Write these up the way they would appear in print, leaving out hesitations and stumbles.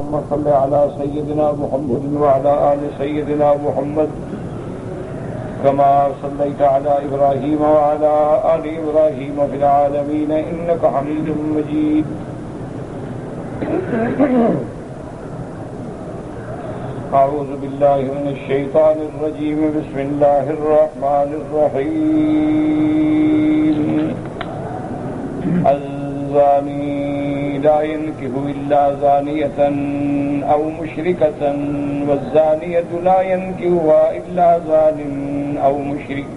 اللهم صل على سيدنا محمد وعلى آل سيدنا محمد كما صليت على إبراهيم وعلى آل إبراهيم في العالمين إنك حميد مجيد. أعوذ بالله من الشيطان الرجيم. بسم الله الرحمن الرحيم. الزاني لا ينكح إلا زانية أو مشركة والزانية لا ينكحها إلا زان أو مشرك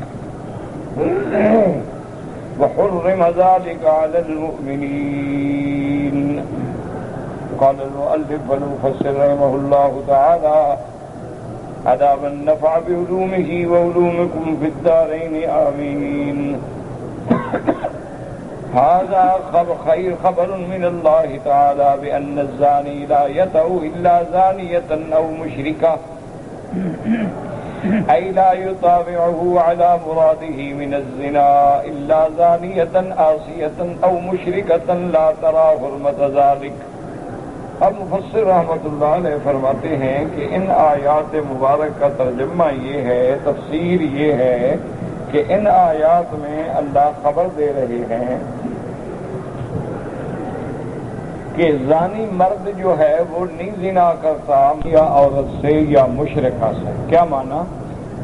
وحرم ذلك على المؤمنين. قال المؤلف والمفسر رحمه الله تعالى: أدام النفع بعلومه وعلومكم في الدارين آمين. هذا خبر من الله تعالى بأن الزاني لا يطأ إلا زانية أو مشركة، أي لا يطاوعه على مراده من الزنا إلا زانية آسية أو مشركة لا ترى حرمة ذلك. اب مفسر رحمۃ اللہ علیہ فرماتے ہیں کہ ان آیات مبارک کا ترجمہ یہ ہے، تفسیر یہ ہے کہ ان آیات میں اللہ خبر دے رہے ہیں کہ زانی مرد جو ہے وہ نہیں زنا کرتا یا عورت سے یا مشرکہ سے. کیا معنی؟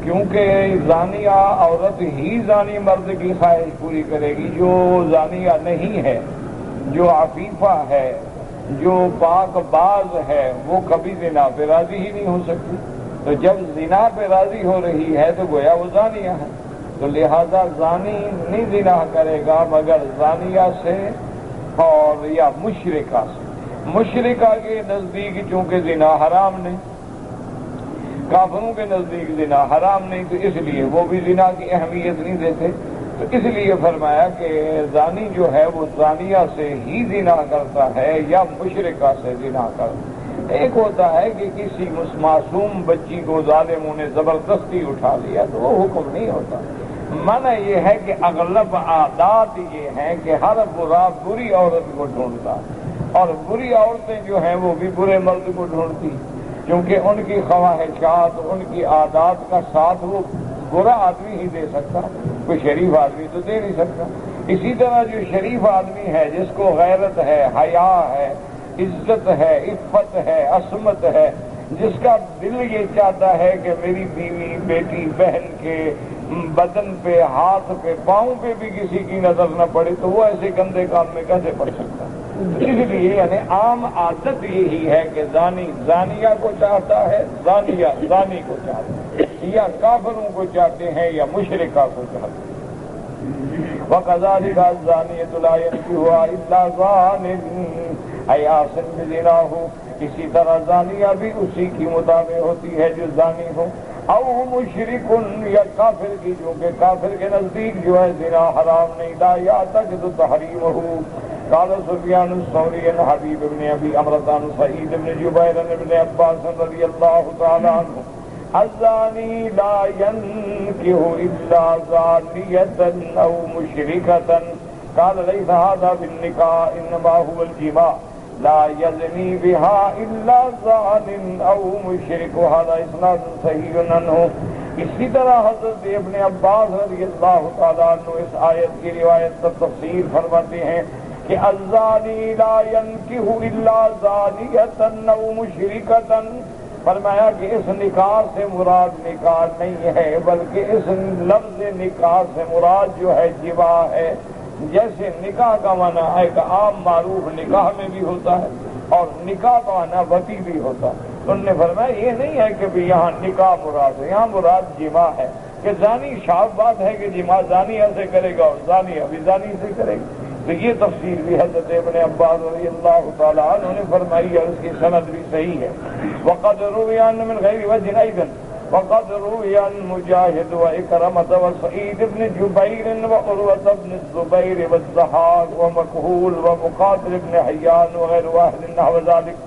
کیونکہ زانیہ عورت ہی زانی مرد کی خواہش پوری کرے گی. جو زانیہ نہیں ہے، جو عفیفہ ہے، جو پاک باز ہے، وہ کبھی زنا پہ راضی ہی نہیں ہو سکتی. تو جب زنا پہ راضی ہو رہی ہے تو گویا وہ زانیہ ہے. تو لہذا زانی نہیں زنا کرے گا مگر زانیہ سے اور یا مشرکہ سے. مشرکہ کے نزدیک چونکہ زنا حرام نہیں، کافروں کے نزدیک زنا حرام نہیں، تو اس لیے وہ بھی زنا کی اہمیت نہیں دیتے. تو اس لیے فرمایا کہ زانی جو ہے وہ زانیہ سے ہی زنا کرتا ہے یا مشرکہ سے زنا کرتا ہے. ایک ہوتا ہے کہ کسی معصوم بچی کو ظالموں نے زبردستی اٹھا لیا تو وہ حکم نہیں ہوتا. معنی یہ ہے کہ اغلب عادات یہ ہیں کہ ہر برا بری عورت کو ڈھونڈتا، اور بری عورتیں جو ہیں وہ بھی برے مرد کو ڈھونڈتی، کیونکہ ان کی خواہشات، ان کی عادات کا ساتھ وہ برا آدمی ہی دے سکتا، کوئی شریف آدمی تو دے نہیں سکتا. اسی طرح جو شریف آدمی ہے، جس کو غیرت ہے، حیا ہے، عزت ہے، عفت ہے، عصمت ہے، جس کا دل یہ چاہتا ہے کہ میری بیوی، بیٹی، بہن کے بدن پہ، ہاتھ پہ، پاؤں پہ بھی کسی کی نظر نہ پڑے، تو وہ ایسے گندے کام میں کیسے پڑ سکتا؟ اس لیے یعنی عام عادت یہی ہے کہ زانی زانیہ کو چاہتا ہے، زانیہ زانی کو چاہتا ہے، یا کافروں کو چاہتے ہیں یا مشرکہ کو چاہتے ہیں. وَكَذَلِكَ الزَّانِيَةُ لَا يَنكِحُهَا إِلَّا زَانٍ أَوْ عَاصٍ بِزِنَاهُ. اسی طرح زانیہ بھی اسی کی مطابق ہوتی ہے جو زانی ہو، او مشرک یا کافر کی، جو کہ کافر کے نزدیک جو ہے زنا حرام نہیں. لا يعتقد تحریمہ. قال سفیان الثوری عن حبیب بن ابی عمرة عن سعید بن جبیر بن عباس رضی اللہ تعالی عنہ: الزانی لا ينكح الا زانیة او مشرکة. قال ليس هذا بالنکاح انما هو الجماع. لا يزني بها الا زان او مشرک. هذا اسناد صحیح عنہ. اسی طرح حضرت ابن عباس رضی اللہ تعالیٰ عنہ اس آیت کی روایت پر تفسیر فرماتے ہیں کہ الزانی لا ينكح الا زانیة او مشرکة. فرمایا کہ اس نکاح سے مراد نکاح نہیں ہے، بلکہ اس لفظ نکاح سے مراد جو ہے جماع ہے. جیسے نکاح کا معنی ہے کہ عام معروف نکاح میں بھی ہوتا ہے اور نکاح کا معنی وطی بھی ہوتا ہے. انہوں نے فرمایا یہ نہیں ہے کہ بھی یہاں نکاح مراد ہے، یہاں مراد جماع ہے. کہ زانی صاف بات ہے کہ جماع زانیہ سے کرے گا اور زانیہ بھی زانی سے کرے گا. تو یہ تفسیر بھی حضرت ابن عباس رضی اللہ تعالیٰ عنہ نے فرمائی اور اس کی سند بھی صحیح ہے. وقد روی عن من غیر وجہ ایضا وقد روی عن مجاہد وإکرمۃ وسعید بن جبیر وعروۃ بن الزبیر والضحاک ومکحول ومقاتل بن حیان وغیر واحد نحو ذلک.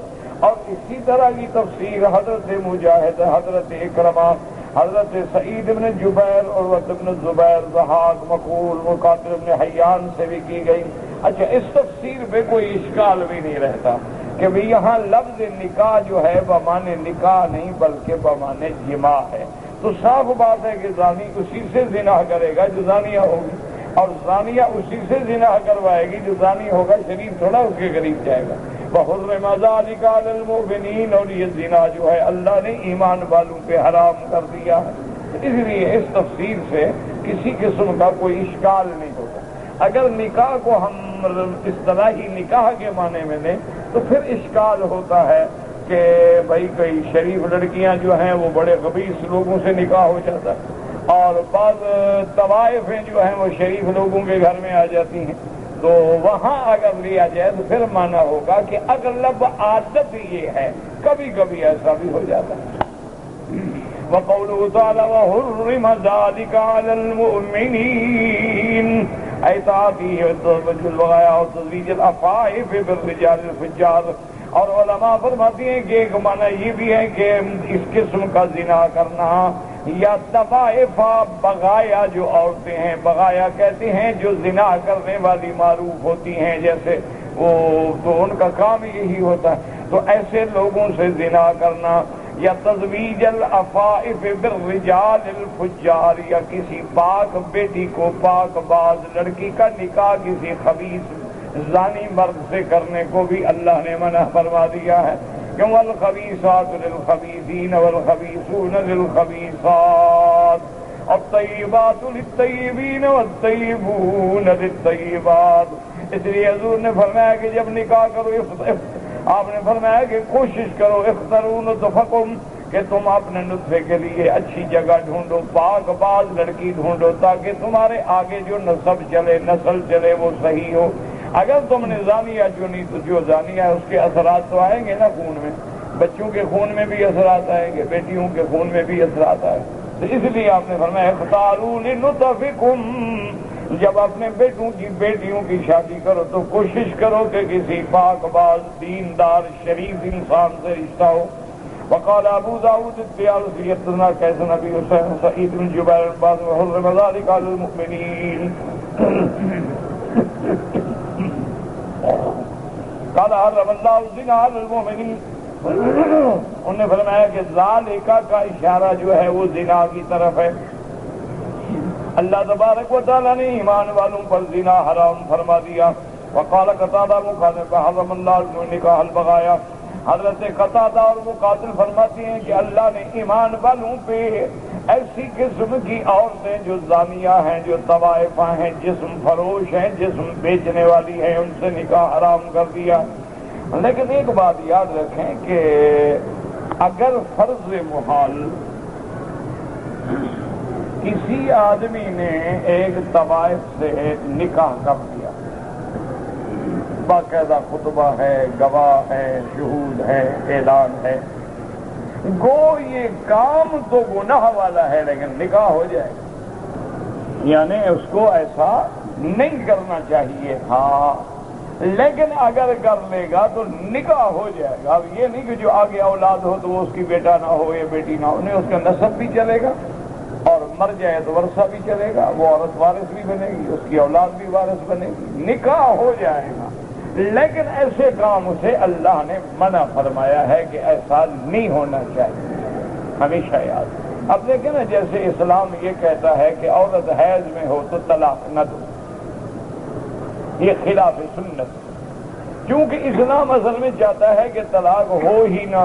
اور اسی طرح کی تفسیر حضرت مجاہد، حضرت اکرمہ، حضرت سعید بن جبیر، عروۃ بن الزبیر، ضحاک، مکحول، مقاتل بن حیان سے بھی کی گئی. اچھا، اس تفسیر پہ کوئی اشکال بھی نہیں رہتا کہ بھی یہاں لفظ نکاح جو ہے بمانے نکاح نہیں بلکہ بمانے جماع ہے، تو صاف بات ہے کہ زانی اسی سے زنا کرے گا جو زانیہ ہوگی، اور زانیہ اسی سے زنا کروائے گی جو زانی ہوگا، شریف تھوڑا اس کے قریب جائے گا۔ وَحُرِّمَ ذَلِكَ عَلَى الْمُؤْمِنِينَ، اور یہ زنا جو ہے اللہ نے ایمان والوں پہ حرام کر دیا ہے۔ اس لیے اس تفسیر سے کسی قسم کا کوئی اشکال نہیں ہوتا۔ اگر نکاح کو ہم اس طرح ہی نکاح کے معنی میں لیں تو پھر اشکال ہوتا ہے کہ بھائی کئی شریف لڑکیاں جو ہیں وہ بڑے خبیث لوگوں سے نکاح ہو جاتا ہے، اور بعض طوائفیں جو ہیں وہ شریف لوگوں کے گھر میں آ جاتی ہیں، تو وہاں اگر لیا جائے تو پھر مانا ہوگا کہ اغلب عادت یہ ہے، کبھی کبھی ایسا بھی ہو جاتا ہے۔ وَقَوْلُهُ تَعَالَى وَحُرِّمَ ذَلِكَ عَلَى الْمُؤْمِنِينَ، اے تعطیہ وتوجہ البغایا اور تزویج الافائف بالرجال الفجار۔ اور علماء فرماتی ہیں کہ ایک معنی یہ بھی ہے کہ اس قسم کا زنا کرنا یا طوائف بغایا جو عورتیں ہیں، بغایا کہتے ہیں جو زنا کرنے والی معروف ہوتی ہیں، جیسے وہ تو ان کا کام یہی ہوتا ہے، تو ایسے لوگوں سے زنا کرنا، یا تزویج الافائف بالرجال الفجار، یا کسی پاک بیٹی کو پاک باز لڑکی کا نکاح کسی خبیث زانی مرد سے کرنے کو بھی اللہ نے منع فرما دیا ہے، کہ والخبیثات للخبیثین والخبیثون للخبیثات الطیبات للطیبین والطیبون للطیبات۔ اس لیے حضور نے فرمایا کہ جب نکاح کرو، آپ نے فرمایا کہ کوشش کرو اختروا نطفکم، کہ تم اپنے نطفے کے لیے اچھی جگہ ڈھونڈو، پاک باز لڑکی ڈھونڈو، تاکہ تمہارے آگے جو نسب چلے، نسل چلے، وہ صحیح ہو۔ اگر تم نے زانیہ چنی تو جو زانیہ ہے اس کے اثرات تو آئیں گے نا خون میں، بچوں کے خون میں بھی اثرات آئیں گے، بیٹیوں کے خون میں بھی اثرات آئیں گے، تو اس لیے آپ نے فرمایا اختاروا لنطفکم، جب اپنے بیٹوں کی بیٹیوں کی شادی کرو تو کوشش کرو کہ کسی پاک باز دیندار شریف انسان سے رشتہ ہو۔ وقال ابو داود الطیالسی حدثنا قیس بن ابی حسین سعید بن جبیر بعد وحرم ذلك على المؤمنین قال حرم اللہ الزنا علی المؤمنین، انہوں نے فرمایا کہ ذالک کا اشارہ جو ہے وہ زنا کی طرف ہے۔ اللہ تبارک و تعالیٰ نے ایمان والوں پر زنا حرام فرما دیا۔ وقال قتادہ مخالف حرم اللہ نکاح البغایا، حضرت قتادہ اور مقاتل فرماتی ہیں کہ اللہ نے ایمان والوں پہ ایسی قسم کی عورتیں جو زانیہ ہیں، جو طوائفہ ہیں، جسم فروش ہیں، جسم بیچنے والی ہیں، ان سے نکاح حرام کر دیا۔ لیکن ایک بات یاد رکھیں کہ اگر فرض محال کسی آدمی نے ایک طوائف سے نکاح کر دیا، باقاعدہ خطبہ ہے، گواہ ہے، شہود ہے، اعلان ہے، گو یہ کام تو گناہ والا ہے لیکن نکاح ہو جائے، یعنی اس کو ایسا نہیں کرنا چاہیے تھا، لیکن اگر کر لے گا تو نکاح ہو جائے گا۔ اب یہ نہیں کہ جو آگے اولاد ہو تو وہ اس کی بیٹا نہ ہو یا بیٹی نہ ہو، نہیں، اس کا نسب بھی چلے گا، اور مر جائے تو ورثہ بھی چلے گا، وہ عورت وارث بھی بنے گی، اس کی اولاد بھی وارث بنے گی، نکاح ہو جائے گا۔ لیکن ایسے کام سے اللہ نے منع فرمایا ہے کہ ایسا نہیں ہونا چاہیے، ہمیشہ یاد۔ اب دیکھیں نا، جیسے اسلام یہ کہتا ہے کہ عورت حیض میں ہو تو طلاق نہ دو، یہ خلاف سنت، کیونکہ اسلام اصل میں چاہتا ہے کہ طلاق ہو ہی نہ،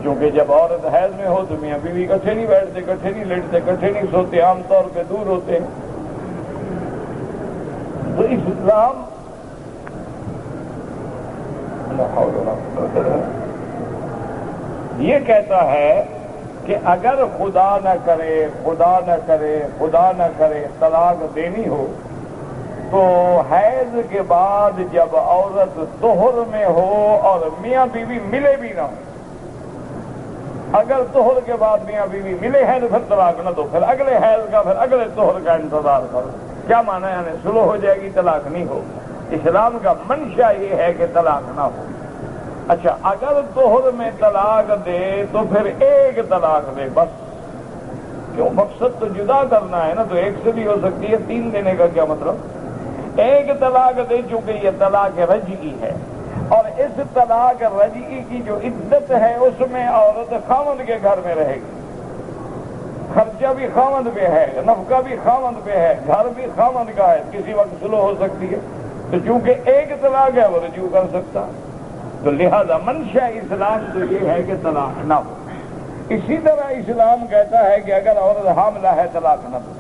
کیونکہ جب عورت حیض میں ہو تو میاں بیوی اکٹھے نہیں بیٹھتے، اکٹھے نہیں لیٹتے، اکٹھے نہیں سوتے، عام طور پہ دور ہوتے ہیں، تو اسلام یہ کہتا ہے کہ اگر خدا نہ کرے، خدا نہ کرے، خدا نہ کرے طلاق دینی ہو تو حیض کے بعد جب عورت طہر میں ہو اور میاں بیوی ملے بھی نہ ہو، اگر طہر کے بعد میاں بیوی ملے ہیں تو پھر طلاق نہ دو، پھر اگلے حیض کا، پھر اگلے طہر کا انتظار کرو۔ کیا معنی ہے؟ یعنی سلو ہو جائے گی، طلاق نہیں ہو۔ اسلام کا منشا یہ ہے کہ طلاق نہ ہو۔ اچھا، اگر طہر میں طلاق دے تو پھر ایک طلاق دے بس، کیوں؟ مقصد تو جدا کرنا ہے نا، تو ایک سے بھی ہو سکتی ہے، 3 دینے کا کیا مطلب؟ ایک طلاق دے چونکہ یہ طلاق رجعی ہے، اور اس طلاق رجعی کی جو عدت ہے اس میں عورت خاوند کے گھر میں رہے گی، خرچہ بھی خاوند پہ ہے، نفقہ بھی خاوند پہ ہے، گھر بھی خاوند کا ہے، کسی وقت سلو ہو سکتی ہے، تو چونکہ ایک طلاق ہے وہ رجوع کر سکتا، تو لہذا منشا اسلام تو یہ ہے کہ طلاق نہ ہو۔ اسی طرح اسلام کہتا ہے کہ اگر عورت حاملہ ہے طلاق نہ ہو،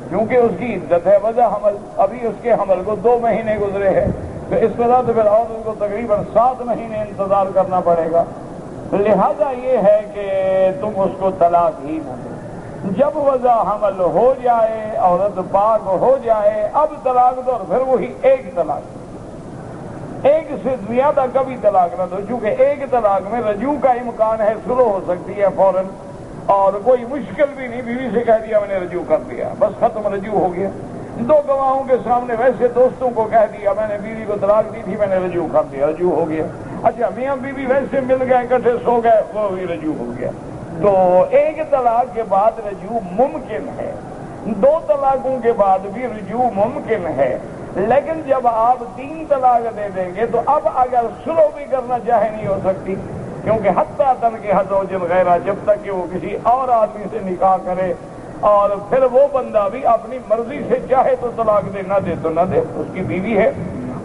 کیونکہ اس کی عدت ہے وضع حمل، ابھی اس کے حمل کو 2 مہینے گزرے ہیں، تو اس طرح تو پھر عورت کو تقریباً 7 مہینے انتظار کرنا پڑے گا، لہذا یہ ہے کہ تم اس کو طلاق ہی نہ دو۔ جب وضع حمل ہو جائے، عورت پاک ہو جائے، اب طلاق دو، اور پھر وہی ایک طلاق، ایک سے زیادہ کبھی طلاق نہ دو، چونکہ ایک طلاق میں رجوع کا امکان ہے، سلو ہو سکتی ہے فوراً، اور کوئی مشکل بھی نہیں، بیوی سے کہہ دیا میں نے رجوع کر دیا، بس ختم، رجوع ہو گیا، 2 گواہوں کے سامنے ویسے دوستوں کو کہہ دیا میں نے بیوی کو طلاق دی تھی، میں نے رجوع کر دیا، رجوع ہو گیا۔ اچھا میاں بیوی ویسے مل گئے، اکٹھے سو گئے، وہ بھی رجوع ہو گیا۔ تو ایک طلاق کے بعد رجوع ممکن ہے، 2 طلاقوں کے بعد بھی رجوع ممکن ہے، لیکن جب آپ 3 طلاق دے دیں گے تو اب اگر سلو بھی کرنا چاہے نہیں ہو سکتی، کیونکہ حتیٰ تنکح زوجا غیرہ، جب تک کہ وہ کسی اور آدمی سے نکاح کرے، اور پھر وہ بندہ بھی اپنی مرضی سے چاہے تو طلاق دے، نہ دے تو نہ دے، اس کی بیوی ہے،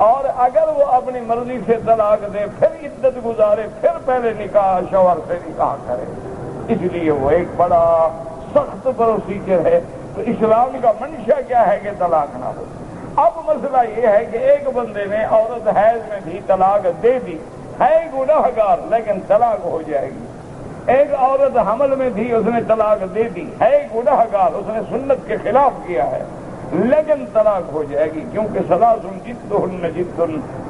اور اگر وہ اپنی مرضی سے طلاق دے پھر عدت گزارے، پھر پہلے نکاح شوہر سے نکاح کرے، اس لیے وہ ایک بڑا سخت پروسیجر ہے۔ تو اسلام کا منشا کیا ہے کہ طلاق نہ ہو۔ اب مسئلہ یہ ہے کہ ایک بندے نے عورت حیض میں بھی طلاق دے دی، ہے گناہ گار لیکن طلاق ہو جائے گی۔ ایک عورت حمل میں تھی، اس نے طلاق دے دی، ہے گناہ گار، اس نے سنت کے خلاف کیا ہے، لیکن طلاق ہو جائے گی، کیونکہ ثلاث جدہن جد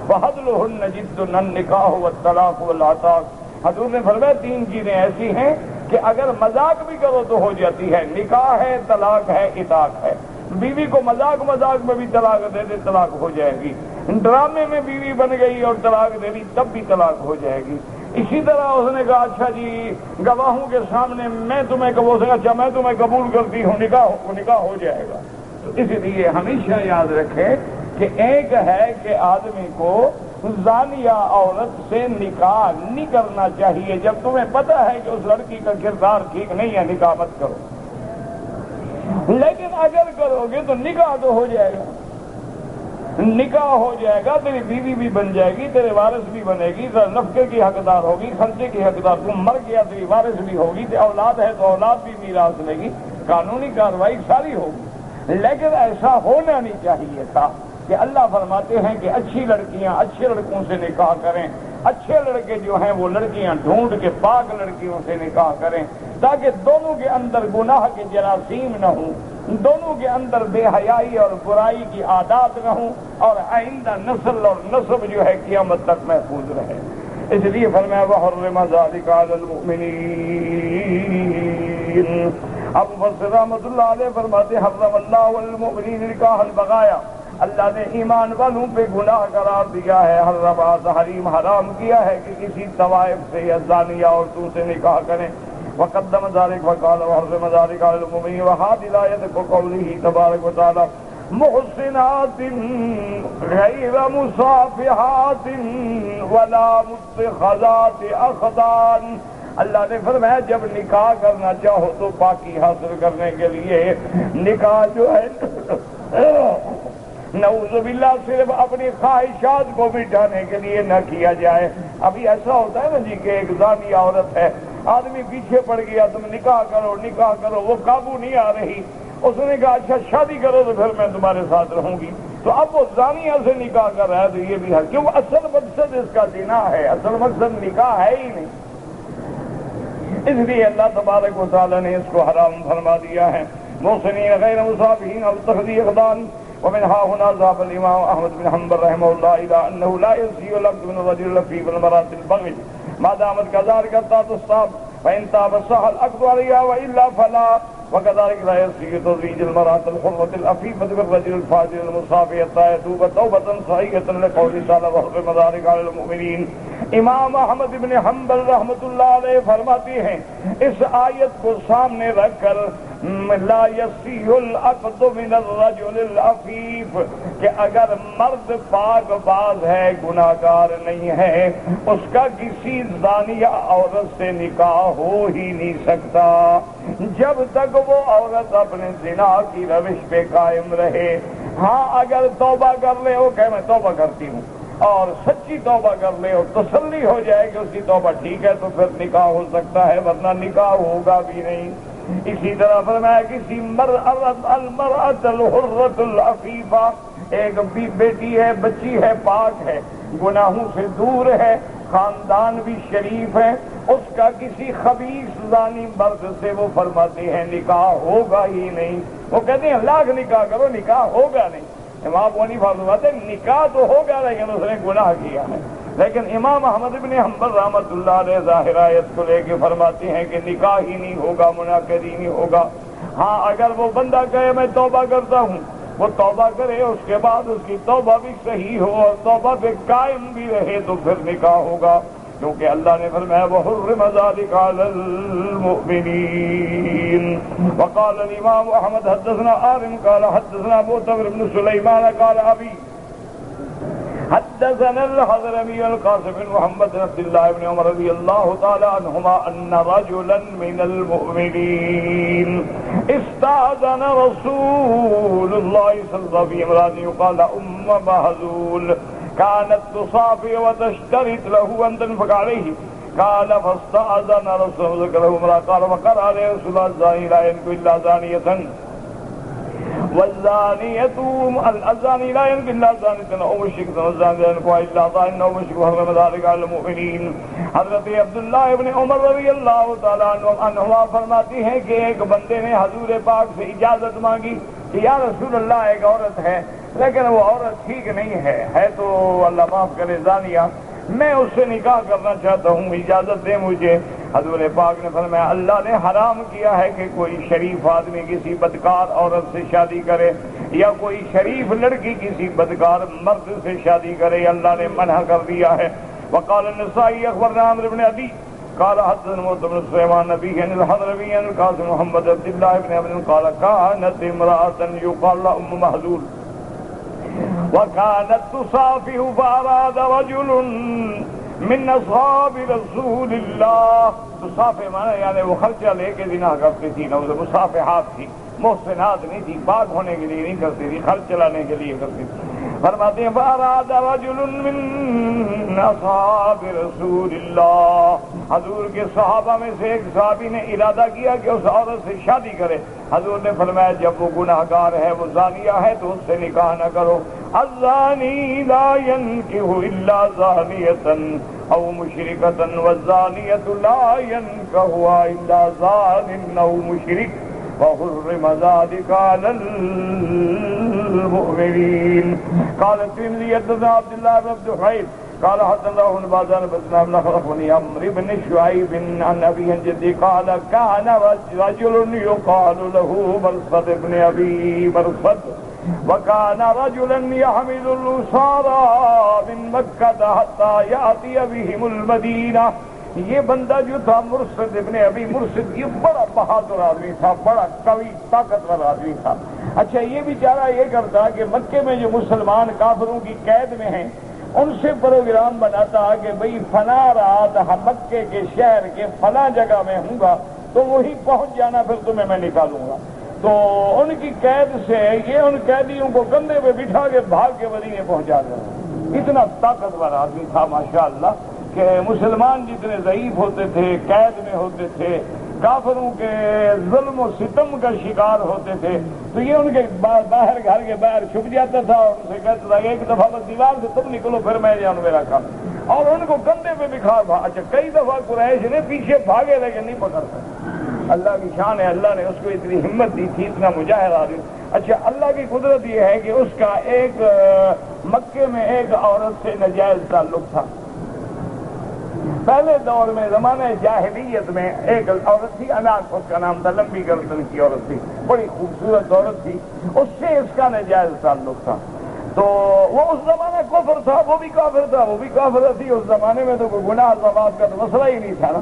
وحدلہن جد النکاح والطلاق والعتاق۔ حضور نے فرمایا 3 چیزیں ایسی ہیں کہ اگر مذاق بھی کرو تو ہو جاتی ہے، نکاح ہے، طلاق ہے، عتاق ہے۔ بیوی کو مذاق میں بھی طلاق دے دے طلاق ہو جائے گی، ڈرامے میں بیوی بن گئی اور طلاق دے دی تب بھی طلاق ہو جائے گی۔ اسی طرح اس نے کہا اچھا جی گواہوں کے سامنے میں تمہیں اچھا میں تمہیں قبول کرتی ہوں، نکاح ہو جائے گا۔ تو اس لیے ہمیشہ یاد رکھے کہ ایک ہے کہ آدمی کو زانیہ عورت سے نکاح نہیں کرنا چاہیے جب تمہیں پتہ ہے کہ اس لڑکی کا کردار ٹھیک نہیں ہے، نکاح مت کرو، لیکن اگر کرو گے تو نکاح تو ہو جائے گا، نکاح ہو جائے گا، تیری بیوی بھی بن جائے گی، تیرے وارث بھی بنے گی، نفقے کی حقدار ہوگی، خرچے کی حقدار، تم مر گیا تیری وارث بھی ہوگی، اولاد ہے تو اولاد بھی میراث لے گی، قانونی کارروائی ساری ہوگی۔ لیکن ایسا ہونا نہیں چاہیے تھا کہ اللہ فرماتے ہیں کہ اچھی لڑکیاں اچھے لڑکوں سے نکاح کریں، اچھے لڑکے جو ہیں وہ لڑکیاں ڈھونڈ کے پاک لڑکیوں سے نکاح کریں، تاکہ دونوں کے اندر گناہ کے جراثیم نہ ہوں، دونوں کے اندر بے حیائی اور برائی کی عادات نہ ہوں، اور آئندہ نسل اور نسب جو ہے قیامت تک محفوظ رہے۔ اس لیے فرمایا وَحُرِّمَ ذَلِكَ عَلَى الْمُؤْمِنِينَ۔ ابو بکر رحمۃ اللہ علیہ فرماتے حرم اللہ والمؤمنین نکاح البغایا، اللہ نے ایمان والوں پہ گناہ قرار دیا ہے، حرم تحریم حرام کیا ہے کہ کسی طوائف سے یا زانیہ عورتوں سے نکاح کریں۔ وقدم ذلك وقال وحرم ذلك على المؤمنين، وهذه الآية كقوله تبارك وتعالى محصنات غير مصافحات ولا متخذات أخدان۔ اللہ نے فرمایا جب نکاح کرنا چاہو تو پاکی حاصل کرنے کے لیے نکاح جو ہے نعوذ باللہ صرف اپنی خواہشات کو مٹانے کے لیے نہ کیا جائے۔ ابھی ایسا ہوتا ہے نا جی کہ ایک زانی عورت ہے، آدمی پیچھے پڑ گیا، تم نکاح کرو، وہ قابو نہیں آ رہی، اس نے کہا اچھا شادی کرو تو پھر میں تمہارے ساتھ رہوں گی، تو اب وہ زانیہ سے نکاح کر رہا ہے، تو یہ بھی ہے کیوں اصل مقصد اس کا زنا ہے، اصل مقصد نکاح ہے ہی نہیں، اس لیے اللہ تبارک و تعالی نے اس کو حرام فرما دیا ہے۔ محسنین غیر مصافحین او تخذی اخدان۔ ومن ها هنا ذهب الامام احمد بن حنبل رحمه الله الى انه لا يزني العبد من الرجل في المرأة البغي ما دامت كذلك حتى تصاب، فان تاب صح العقد عليها والا فلا، وكذلك لا يزني تزويج المرأة الحرة العفيفة بالرجل الفاجر المصافي حتى يتوب توبة صحيحة لقول تعالى وحرم ذلك على المؤمنين۔ امام احمد بن حنبل رحمۃ اللہ علیہ فرماتے ہیں اس آیت کو سامنے رکھ کر لا یصیح العقد من الرجل العفیف، کہ اگر مرد پاک باز ہے، گناہگار نہیں ہے، اس کا کسی زانیہ عورت سے نکاح ہو ہی نہیں سکتا جب تک وہ عورت اپنے زنا کی روش پہ قائم رہے۔ ہاں اگر توبہ کر لے، وہ کہ میں توبہ کرتی ہوں، اور سچی توبہ کر لے اور تسلی ہو جائے کہ اس کی توبہ ٹھیک ہے، تو پھر نکاح ہو سکتا ہے، ورنہ نکاح ہوگا بھی نہیں۔ اسی طرح فرمایا کسی المرأۃ الحرۃ العفیفہ، ایک بیٹی ہے، بچی ہے، پاک ہے، گناہوں سے دور ہے، خاندان بھی شریف ہے، اس کا کسی خبیث زانی مرد سے وہ فرماتے ہیں نکاح ہوگا ہی نہیں۔ وہ کہتے ہیں لاکھ نکاح کرو، نکاح ہوگا نہیں۔ امام ابو حنیفہ فرماتے ہیں نکاح تو ہوگا لیکن اس نے گناہ کیا ہے۔ لیکن امام احمد بن حنبل رحمۃ اللہ علیہ ظاہر آیت کو لے کے فرماتے ہیں کہ نکاح ہی نہیں ہوگا، منعقد ہی نہیں ہوگا۔ ہاں اگر وہ بندہ کہے میں توبہ کرتا ہوں، وہ توبہ کرے، اس کے بعد اس کی توبہ بھی صحیح ہو اور توبہ پہ قائم بھی رہے تو پھر نکاح ہوگا، کیونکہ اللہ نے فرمایا وَحُرِّمَ ذَلِكَ عَلَى الْمُؤْمِنِينَ۔ وقال الامام احمد حدثنا عارم قال حدثنا معتمر بن سليمان قال ابي حدثنا الحضرمي القاسم بن محمد بن عبد الله بن عمر رضي الله تعالى عنهما ان رجلا من المؤمنين استأذن رسول الله صلى الله عليه وسلم يقال مهزول كانت تصافي وتشترط له ان تنفق عليه قال فاستأذن رسول الله ذكره امرأة قال وقال عليه رسول الله الزاني لا ينكح إلا زانية والزانية الزاني لا ينكح إلا زانية أو مشركة والزاني لا ينكح إلا زانية أو مشرك وحرم ذلك على المؤمنين۔ حضرت عبداللہ ابن عمر رضی اللہ تعالیٰ عنہما فرماتے ہیں کہ ایک بندے نے حضور پاک سے اجازت مانگی کہ یا رسول اللہ ایک عورت ہے لیکن وہ عورت ٹھیک نہیں ہے تو اللہ معاف کرے زانیہ، میں اس سے نکاح کرنا چاہتا ہوں، اجازت دے مجھے۔ حضور پاک نے فرمایا اللہ نے حرام کیا ہے کہ کوئی شریف آدمی کسی بدکار عورت سے شادی کرے یا کوئی شریف لڑکی کسی بدکار مرد سے شادی کرے، اللہ نے منع کر دیا ہے۔ وقال النسائی اخبرنا عمرو بن ابی قال حدثنا معتمر بن سليمان نبي عن الحضرمي عن القاسم محمد عبد الله بن عمرو قال كانت امرأة يقال لها ام مهزول وكانت تصافح فأراد رجل من اصحاب رسول اللہ۔ تصافح مانا یعنی وہ خرچہ لے کے زنا کرتی تھی، نہ مصافحات تھی، محسنات نہیں تھی، پاک ہونے کے لیے نہیں کرتی تھی، خرچ چلانے کے لیے کرتی تھی۔ فرماتے ہیں فأراد رجل من اصحاب رسول اللہ، حضور کے صحابہ میں سے ایک صحابی نے ارادہ کیا کہ اس عورت سے شادی کرے۔ حضور نے فرمایا جب وہ گناہگار ہے، وہ زانیہ ہے تو اس سے نکاح نہ کرو۔ الزانی لا ينكح الا زانية او مشركة والزانية لا ينكحها الا زان او مشرك وحرم ذلك على المؤمنين۔ قال الترمذي حدثنا عبد الله بن عبد الحميد قال حدثنا ابن بازان بن نخلفني عمرو بن شعيب عن ابي عن جدي قال كان رجل يقال له مرصد بن ابي مرصد وكان رجلا يحمل الأسارى من مكة حتى يأتي بهم المدينة۔ یہ بندہ جو تھا مرصد ابن ابی مرصد، یہ بڑا بہادر آدمی تھا، بڑا قوی طاقتور آدمی تھا۔ اچھا یہ بیچارہ یہ کرتا کہ مکے میں جو مسلمان کافروں کی قید میں ہیں ان سے پروگرام بناتا کہ بھئی فلاں رات مکے کے شہر کے فلاں جگہ میں ہوں گا تو وہی پہنچ جانا، پھر تمہیں میں نکالوں گا۔ تو ان کی قید سے یہ ان قیدیوں کو کندھے پہ بٹھا کے بھاگ کے مدینے پہنچا دیا۔ اتنا طاقتور آدمی تھا ماشاءاللہ کہ مسلمان جتنے ضعیف ہوتے تھے، قید میں ہوتے تھے، کافروں کے ظلم و ستم کا شکار ہوتے تھے، تو یہ ان کے باہر گھر کے باہر چھپ جاتا تھا اور ان سے کہتا تھا ایک دفعہ بس دیوار سے تم نکلو پھر میں جاؤں میرا کام، اور ان کو کندھے پہ بکھا۔ اچھا کئی دفعہ قریش نے پیچھے بھاگے لیکن نہیں پکڑ سکے۔ اللہ کی شان ہے، اللہ نے اس کو اتنی ہمت دی تھی، اتنا مجاہد آدمی۔ اچھا اللہ کی قدرت یہ ہے کہ اس کا ایک مکے میں ایک عورت سے ناجائز تعلق تھا۔ پہلے دور میں زمانہ جاہلیت میں ایک عورت تھی اناق، اس کا نام تھا، لمبی گردن کی عورت تھی، بڑی خوبصورت عورت تھی، اس سے اس کا ناجائز تعلق تھا۔ تو وہ اس زمانے کفر تھا، وہ بھی کافر تھا، وہ بھی کافر تھی۔ اس زمانے میں تو کوئی گناہ ثواب کا تو مسئلہ ہی نہیں تھا نا۔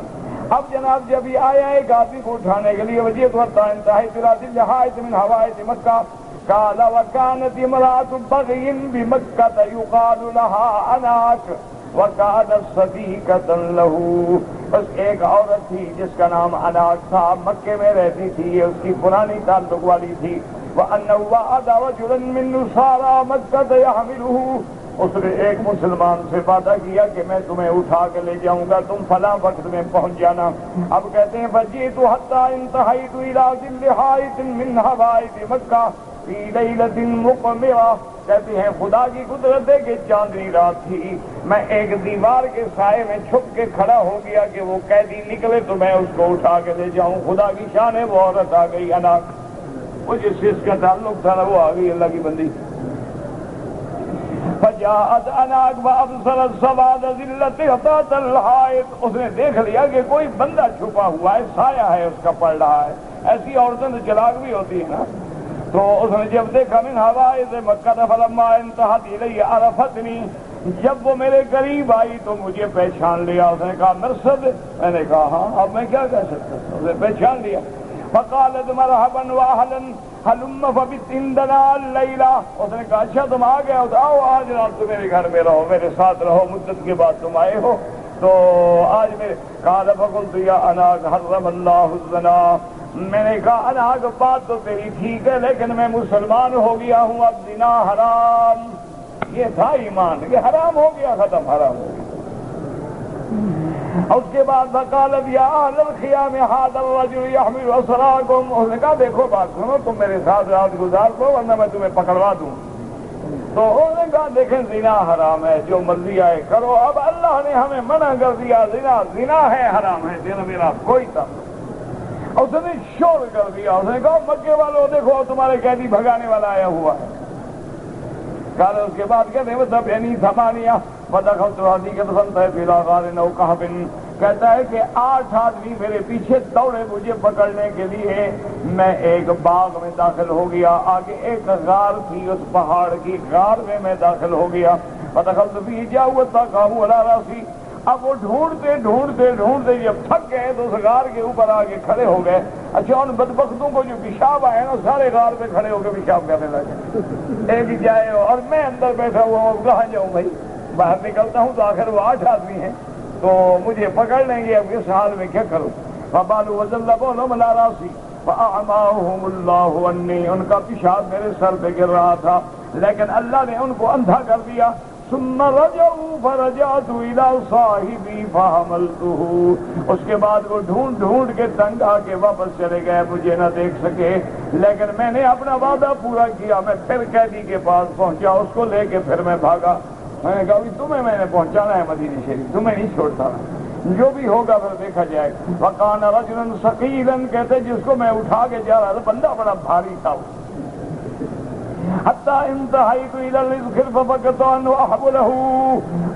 اب جناب جب یہ آیا ایک آدمی کو اٹھانے کے لیے وجیت ہوتا انتہائی تراسی لحائط من حوائط مکہ قال وكانت امرأة بغي بمكة يقال لها اناک وكانت صديقة له، بس ایک عورت تھی جس کا نام اناک تھا، مکے میں رہتی تھی، یہ اس کی پرانی تعلق والی تھی۔ وأنه وعد رجلا من نصارى مكة يحمله، اس نے ایک مسلمان سے وعدہ کیا کہ میں تمہیں اٹھا کے لے جاؤں گا، تم فلاں وقت میں پہنچ جانا۔ اب کہتے ہیں فجئت حتى انتهيت الى ظل حائط من حوائط مکہ فی لیلۃ مقمرہ، کہتے ہیں خدا کی قدرت ہے کہ چاندنی رات تھی، میں ایک دیوار کے سائے میں چھپ کے کھڑا ہو گیا کہ وہ قیدی نکلے تو میں اس کو اٹھا کے لے جاؤں۔ خدا کی شان ہے، وہ عورت آ گئی اناک، وہ جس سے اس کا تعلق تھا نا وہ آ گئی اللہ کی بندی۔ فجاءت اناک وابصرت سواد ذلت تحت الحائط، اس نے دیکھ لیا کہ کوئی بندہ چھپا ہوا ہے، سایہ ہے اس کا پڑ رہا ہے، ایسی عورتیں تو چلاک بھی ہوتی ہیں نا۔ تو اس نے جب دیکھا من حوائط مکہ فلما انتہت الی عرفتنی، جب وہ میرے قریب آئی تو مجھے پہچان لیا۔ اس نے کہا مرصد، میں نے کہا ہاں، اب میں کیا کہہ سکتا ہوں، اس نے پہچان لیا۔ فقالت مرحبا واہلا ہلم فبت عندنا اللیلہ، اس نے کہا اچھا تم آ گئے ہو تو آؤ آج رات تو میرے گھر میں رہو، میرے ساتھ رہو، مدت کے بعد تم آئے ہو تو آج میرے۔ قال فقلت یا اناک حرم اللہ الزنا، میں نے کہا اناک بات تو تیری ٹھیک ہے لیکن میں مسلمان ہو گیا ہوں، اب زنا حرام، یہ تھا ایمان، یہ حرام ہو گیا، ختم، حرام ہو گیا۔ اس کے بعد فقالت یا اہل الخیام ھذا الرجل يحمل اسراکم، اس نے کہا دیکھو بات سنو، تم میرے ساتھ رات گزار دو ورنہ میں تمہیں پکڑوا دوں۔ تو انہوں نے کہا دیکھیں زنا حرام ہے، جو مرضی آئے کرو، اب اللہ نے ہمیں منع کر دیا، زنا ہے، حرام ہے، تیرا میرا کوئی تعلق۔ اس نے شور کر دیا، اس نے کہا مکے والوں دیکھو تمہارے قیدی بھگانے والا آیا ہوا ہے۔ قال اس کے بعد کہتے ہیں مطلب یعنی ثمانیہ فدخلت حدیقۃ فانتهيت الى غار او كهف، کہتا ہے کہ 8 آدمی میرے پیچھے دوڑے مجھے پکڑنے کے لیے، میں ایک باغ میں داخل ہو گیا، آگے ایک غار تھی، اس پہاڑ کی غار میں میں داخل ہو گیا۔ فدخلت فيه جاءت قاموا على راسي، اب وہ ڈھونڈتے ڈھونڈتے ڈھونڈتے جب تھک گئے تو اس غار کے اوپر آگے کھڑے ہو گئے۔ اچھا ان بدبختوں کو جو پیشاب آئے نا سارے غار پہ کھڑے ہو کے پیشاب کرنے لگے، ایک جائے اور میں اندر بیٹھا ہوا ہوں، کہاں جاؤں بھائی، باہر نکلتا ہوں تو آخر وہ 8 آدمی ہیں تو مجھے پکڑ لیں گے، اب اس حال میں کیا کروں۔ فبالوا وذلبونهم على راسي فاعماهم الله عني، ان کا پیشاب میرے سر پہ گر رہا تھا لیکن اللہ نے ان کو اندھا کر دیا۔ ثم رجعوا فرجعت الى صاحبي فحملته، اس کے بعد وہ ڈھونڈ ڈھونڈ کے تنگ آ کے واپس چلے گئے، مجھے نہ دیکھ سکے، لیکن میں نے اپنا وعدہ پورا کیا، میں پھر قیدی کے پاس پہنچا، اس کو لے کے پھر میں بھاگا۔ میں نے کہا تمہیں میں نے پہنچانا ہے مدینہ شریف، تمہیں نہیں چھوڑتا، جو بھی ہوگا پھر دیکھا جائے۔ وکان رجلا ثقیلا، کہتے جس کو میں اٹھا کے جا رہا تھا بندہ بڑا بھاری تھا، حتی انتہیت الی الاذخر ففقدت عنہ احبله،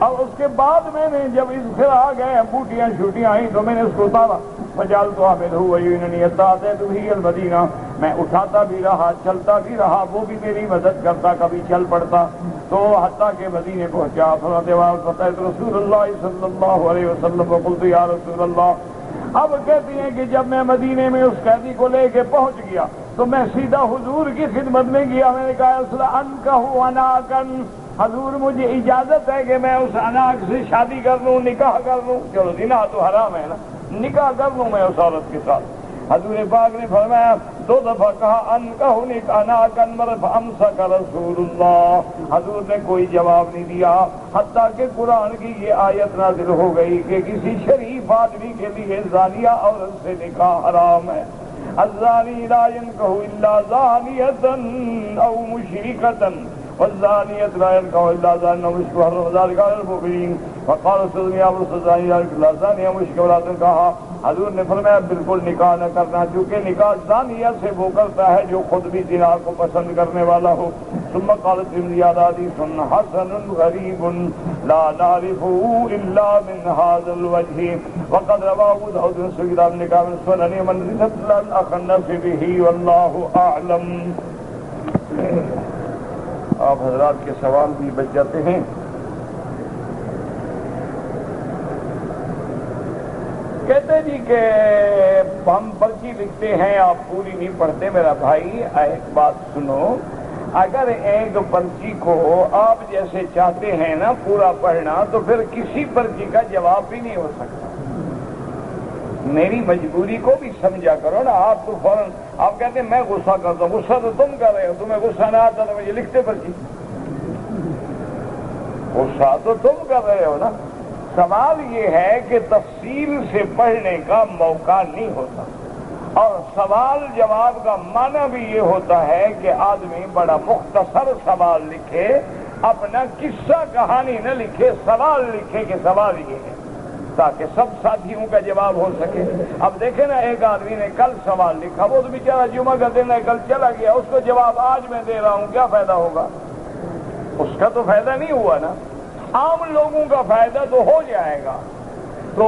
اور اس کے بعد میں نے جب اذخر آ گئے، بوٹیاں شوٹیاں آئیں تو میں نے اس کو اتارا، فجعلت احمله ويعينني حتى اتيت به المدینہ، میں اٹھاتا بھی رہا، چلتا بھی رہا، وہ بھی میری مدد کرتا، کبھی چل پڑتا، تو حتیٰ کہ مدینے پہنچا۔ فأتيت رسول اللہ صلی اللہ علیہ وسلم وقلت یا رسول اللہ، اب کہتی ہیں کہ جب میں مدینے میں اس قیدی کو لے کے پہنچ گیا تو میں سیدھا حضور کی خدمت میں گیا، میں نے کہا انکحو اناکن، حضور مجھے اجازت ہے کہ میں اس اناک سے شادی کر لوں، نکاح کر لوں، چلو زنا تو حرام ہے نا، نکاح کر لوں میں اس عورت کے ساتھ۔ حضور پاک نے فرمایا 2 دفعہ کہا انکحو اناکن فامسک رسول اللہ، حضور نے کوئی جواب نہیں دیا، حتیٰ کہ قرآن کی یہ آیت نازل ہو گئی کہ کسی شریف آدمی کے لیے زانیہ عورت سے نکاح حرام ہے۔ الزانی لا ينكح الا زانیۃ او مشرکۃ والزانیۃ لا ينكح الا زان او مشرک، حرم ذلک علی المؤمنین۔ فقال رسول اللہ لا زانیہ مشرک ولا تنکح، حضور نے فرمایا بالکل نکاح نہ کرنا، کیونکہ نکاح زانیہ سے وہ کرتا ہے جو خود بھی زنا کو پسند کرنے والا ہو۔ ثم قالت زیادہ حدیث حسن غریب لا نعرفه الا من هذا الوجه وقد رواه ابو داود سید ابن کامل سنن منزلۃ الاخنف به والله اعلم۔ آپ حضرات کے سوال بھی بچ جاتے ہیں۔ کہتے جی کہ ہم پرچی لکھتے ہیں آپ پوری نہیں پڑھتے. میرا بھائی ایک بات سنو، اگر ایک پرچی کو آپ جیسے چاہتے ہیں نا پورا پڑھنا تو پھر کسی پرچی کا جواب بھی نہیں ہو سکتا. میری مجبوری کو بھی سمجھا کرو نا. آپ تو فوراً آپ کہتے ہیں میں غصہ کرتا ہوں. غصہ تو تم کر رہے ہو، تمہیں غصہ نہ آتا تو مجھے لکھتے پرچی. غصہ تو تم کر رہے ہو نا. سوال یہ ہے کہ تفصیل سے پڑھنے کا موقع نہیں ہوتا، اور سوال جواب کا معنی بھی یہ ہوتا ہے کہ آدمی بڑا مختصر سوال لکھے، اپنا قصہ کہانی نہ لکھے، سوال لکھے کہ سوال یہ ہے، تاکہ سب ساتھیوں کا جواب ہو سکے. اب دیکھیں نا، ایک آدمی نے کل سوال لکھا، وہ تو بیچارہ جمعہ کا دن ہے کل چلا گیا، اس کو جواب آج میں دے رہا ہوں، کیا فائدہ ہوگا؟ اس کا تو فائدہ نہیں ہوا نا. عام لوگوں کا فائدہ تو ہو جائے گا. تو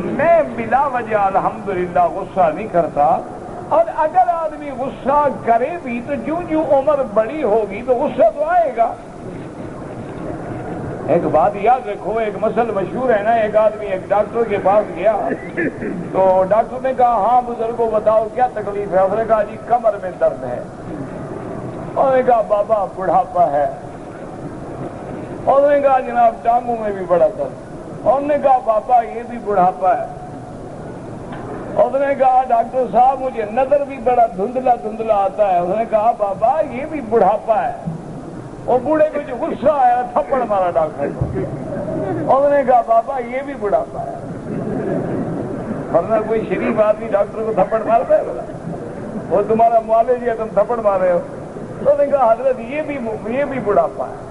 میں بلا وجہ الحمدللہ غصہ نہیں کرتا، اور اگر آدمی غصہ کرے بھی تو جو عمر بڑی ہوگی تو غصہ تو آئے گا. ایک بات یاد رکھو، ایک مسئلہ مشہور ہے نا. ایک آدمی ایک ڈاکٹر کے پاس گیا تو ڈاکٹر نے کہا ہاں بزرگوں بتاؤ کیا تکلیف ہے؟ اس نے کہا جی کمر میں درد ہے. اور نے کہا بابا بڑھاپا ہے. اور نے کہا جناب ٹانگوں میں بھی بڑا درد. اور نے کہا بابا یہ بھی بڑھاپا ہے. اور نے کہا ڈاکٹر صاحب مجھے نظر بھی بڑا دھندلا دھندلا آتا ہے. اس نے کہا بابا یہ بھی بڑھاپا ہے. اور بوڑھے کو جو غصہ آیا تھپڑ مارا ڈاکٹر کو. اور نے کہا بابا یہ بھی بڑھاپا ہے. ورنہ کوئی شریف آدمی ڈاکٹر کو تھپڑ مارتا ہے؟ بولا وہ تمہارا معالج ہے، تم تھپڑ مار رہے ہو. تو نے کہا حضرت یہ بھی بڑھاپا ہے.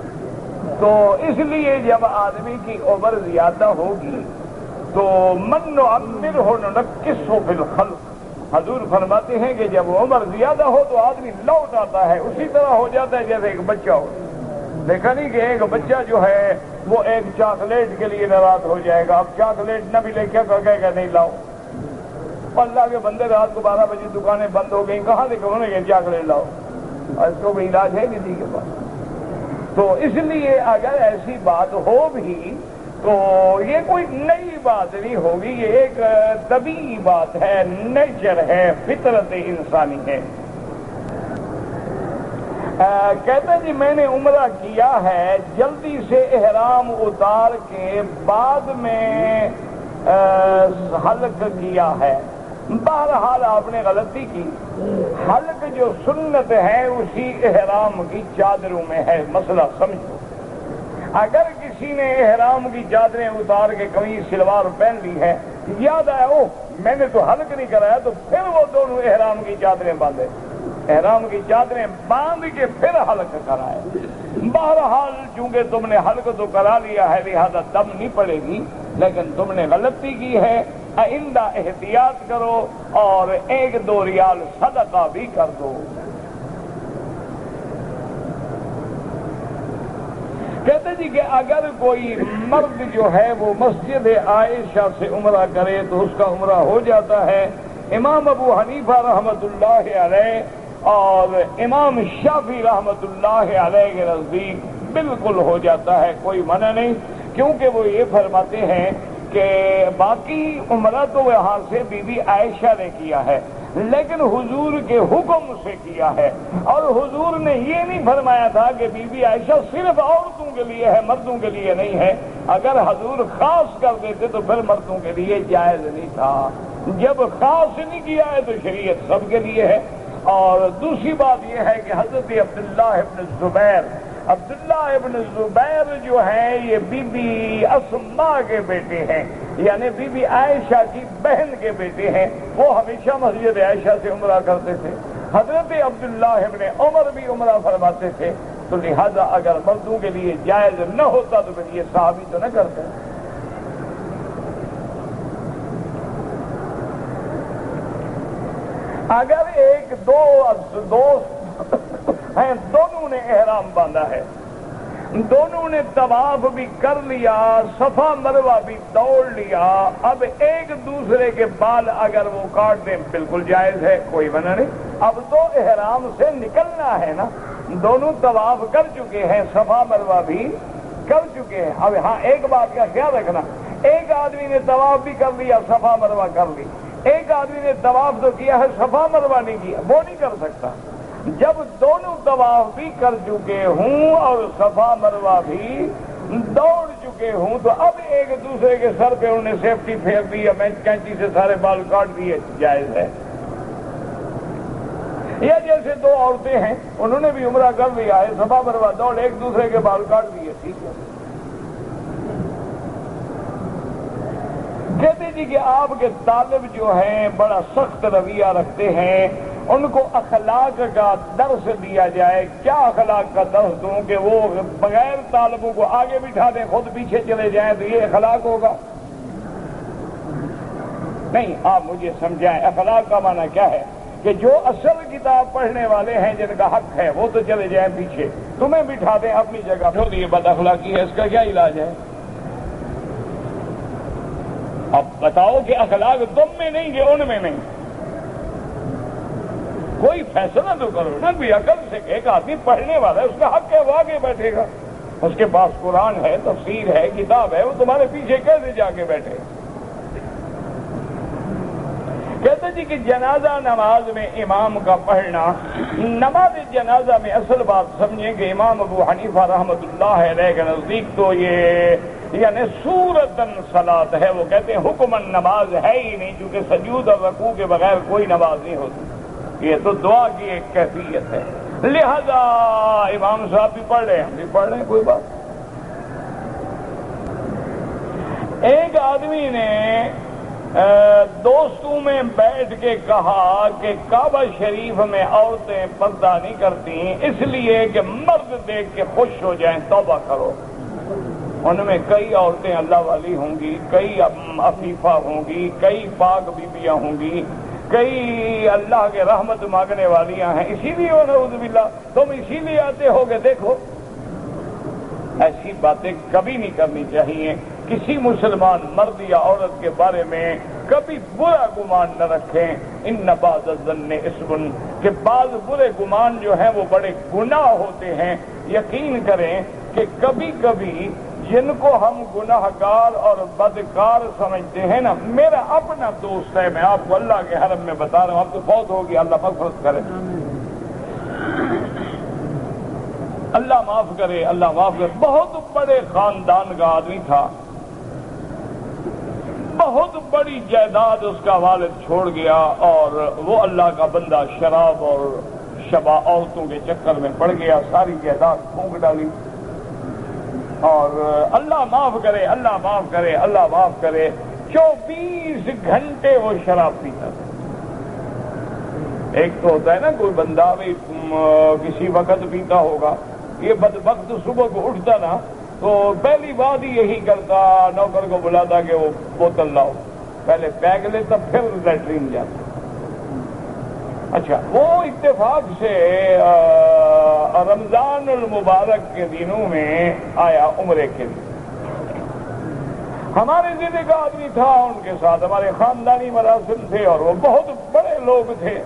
تو اس لیے جب آدمی کی عمر زیادہ ہوگی تو من نعمرہ ننکسہ فی الخلق. حضور فرماتے ہیں کہ جب عمر زیادہ ہو تو آدمی لوٹ آتا ہے، اسی طرح ہو جاتا ہے جیسے ایک بچہ ہو. دیکھا نہیں کہ ایک بچہ جو ہے وہ ایک چاکلیٹ کے لیے ناراض ہو جائے گا. اب چاکلیٹ نہ ملے کیا کہے گا نہیں لاؤ. اللہ کے بندے رات کو 12 بجے دکانیں بند ہو گئی، کہاں سے کہوں یہ چاکلیٹ لاؤ؟ اس کو کوئی علاج ہے کسی کے پاس. تو اس لیے اگر ایسی بات ہو بھی تو یہ کوئی نئی بات نہیں ہوگی، یہ ایک طبیعی بات ہے، نیچر ہے، فطرت انسانی ہے. کہتے جی میں نے عمرہ کیا ہے، جلدی سے احرام اتار کے بعد میں حلق کیا ہے. بہرحال آپ نے غلطی کی. حلق جو سنت ہے اسی احرام کی چادروں میں ہے. مسئلہ سمجھو، اگر کسی نے احرام کی چادریں اتار کے قمیض شلوار پہن لی ہے، یاد آیا او میں نے تو حلق نہیں کرایا، تو پھر وہ دونوں احرام کی چادریں باندھے. احرام کی چادریں باندھ کے پھر حلق کرائے. بہرحال چونکہ تم نے حلق تو کرا لیا ہے لہذا دم نہیں پڑے گی، لیکن تم نے غلطی کی ہے. آئندہ احتیاط کرو اور 1-2 ریال صدقہ بھی کر دو. کہتے جی کہ اگر کوئی مرد جو ہے وہ مسجد عائشہ سے عمرہ کرے تو اس کا عمرہ ہو جاتا ہے. امام ابو حنیفہ رحمۃ اللہ علیہ اور امام شافعی رحمۃ اللہ علیہ کے نزدیک بالکل ہو جاتا ہے، کوئی منع نہیں، کیونکہ وہ یہ فرماتے ہیں کہ باقی عمرہ تو وہاں سے بی بی عائشہ نے کیا ہے لیکن حضور کے حکم سے کیا ہے، اور حضور نے یہ نہیں فرمایا تھا کہ بی بی عائشہ صرف عورتوں کے لیے ہے، مردوں کے لیے نہیں ہے. اگر حضور خاص کر دیتے تو پھر مردوں کے لیے جائز نہیں تھا. جب خاص نہیں کیا ہے تو شریعت سب کے لیے ہے. اور دوسری بات یہ ہے کہ حضرت عبداللہ ابن زبیر جو ہیں یہ بی بی اسماء کے بیٹے ہیں، یعنی بی بی عائشہ کی بہن کے بیٹے ہیں. وہ ہمیشہ مسجد عائشہ سے عمرہ کرتے تھے. حضرت عبداللہ ابن عمر بھی عمرہ فرماتے تھے. تو لہذا اگر مردوں کے لیے جائز نہ ہوتا تو پھر یہ صحابی تو نہ کرتے. اگر ایک دو دوست ہیں، دونوں نے احرام باندھا ہے، دونوں نے طواف بھی کر لیا، صفا مروہ بھی دوڑ لیا، اب ایک دوسرے کے بال اگر وہ کاٹ دیں بالکل جائز ہے، کوئی منع نہیں. اب تو احرام سے نکلنا ہے نا، دونوں طواف کر چکے ہیں، صفا مروہ بھی کر چکے ہیں. اب ہاں ایک بات کا خیال رکھنا، ایک آدمی نے طواف بھی کر لیا، صفا مروہ کر لی، ایک آدمی نے طواف تو کیا ہے، صفا مروہ نہیں کیا، وہ نہیں کر سکتا۔ جب دونوں طواف بھی کر چکے ہوں اور صفا مروہ بھی دوڑ چکے ہوں تو اب ایک دوسرے کے سر پہ انہوں نے سیفٹی پھیر دی یا کینچی سے سارے بال کاٹ دیے، جائز ہے۔ یا جیسے دو عورتیں ہیں، انہوں نے بھی عمرہ کر لیا ہے، صفا مروہ دوڑ، ایک دوسرے کے بال کاٹ دیے، ٹھیک ہے۔ کہتے جی کہ آپ کے طالب جو ہیں بڑا سخت رویہ رکھتے ہیں، ان کو اخلاق کا درس دیا جائے۔ کیا اخلاق کا درس دوں کہ وہ بغیر طالبوں کو آگے بٹھا دیں، خود پیچھے چلے جائیں، تو یہ اخلاق ہوگا؟ نہیں، آپ مجھے سمجھائیں اخلاق کا معنی کیا ہے؟ کہ جو اصل کتاب پڑھنے والے ہیں، جن کا حق ہے، وہ تو چلے جائیں پیچھے، تمہیں بٹھا دیں اپنی جگہ پر۔ یہ بد اخلاقی ہے، اس کا کیا علاج ہے؟ اب بتاؤ کہ اخلاق تم میں نہیں کہ ان میں نہیں، کوئی فیصلہ تو کرو نا بھی عقل سے۔ ایک آدمی پڑھنے والا ہے، اس کا حق ہے، وہ آگے بیٹھے گا، اس کے پاس قرآن ہے، تفسیر ہے، کتاب ہے، وہ تمہارے پیچھے کیسے جا کے بیٹھے؟ کہتے جی کہ جنازہ نماز میں امام کا پڑھنا، نماز جنازہ میں اصل بات سمجھیں کہ امام ابو حنیفہ رحمۃ اللہ علیہ کے نزدیک تو یہ یعنی سورتن صلاۃ ہے، وہ کہتے ہیں حکمن نماز ہے ہی نہیں، چونکہ سجود اور رکوع کے بغیر کوئی نماز نہیں ہوتی، یہ تو دعا کی ایک کیفیت ہے، لہذا امام صاحب بھی پڑھ رہے ہیں، ہم بھی پڑھ رہے ہیں، کوئی بات۔ ایک آدمی نے دوستوں میں بیٹھ کے کہا کہ کعبہ شریف میں عورتیں پردہ نہیں کرتی اس لیے کہ مرد دیکھ کے خوش ہو جائیں، توبہ کرو۔ ان میں کئی عورتیں اللہ والی ہوں گی، کئی عفیفہ ہوں گی، کئی پاک بیویاں ہوں گی، کئی اللہ کے رحمت مانگنے والیاں ہیں، اسی لیے نعوذ باللہ تم اسی لیے آتے ہو کہ دیکھو۔ ایسی باتیں کبھی نہیں کرنی چاہیے، کسی مسلمان مرد یا عورت کے بارے میں کبھی برا گمان نہ رکھیں۔ ان بعض الظن اسم، کہ بعض برے گمان جو ہیں وہ بڑے گناہ ہوتے ہیں۔ یقین کریں کہ کبھی کبھی جن کو ہم گناہ گار اور بدکار سمجھتے ہیں نا، میرا اپنا دوست ہے، میں آپ کو اللہ کے حرم میں بتا رہا ہوں، اب تو فوت ہو گیا، اللہ مغفرت کرے، اللہ معاف کرے، اللہ معاف کرے، بہت بڑے خاندان کا آدمی تھا، بہت بڑی جائیداد اس کا والد چھوڑ گیا، اور وہ اللہ کا بندہ شراب اور شبا عورتوں کے چکر میں پڑ گیا، ساری جائیداد پھونک ڈالی، اور اللہ معاف کرے، اللہ معاف کرے، اللہ معاف کرے، 24 گھنٹے وہ شراب پیتا تھا۔ ایک تو ہوتا ہے نا کوئی بندہ بھی کسی وقت پیتا ہوگا، یہ بدبخت صبح کو اٹھتا نا تو پہلی بات ہی یہی کرتا، نوکر کو بلاتا کہ وہ بوتل لاؤ، پہلے پیگ لیتا پھر لیٹرین جاتا۔ اچھا، وہ اتفاق سے رمضان المبارک کے دنوں میں آیا عمرے کے لیے، ہمارے ضلع کا آدمی تھا، ان کے ساتھ ہمارے خاندانی مراسم تھے، اور وہ بہت بڑے لوگ تھے،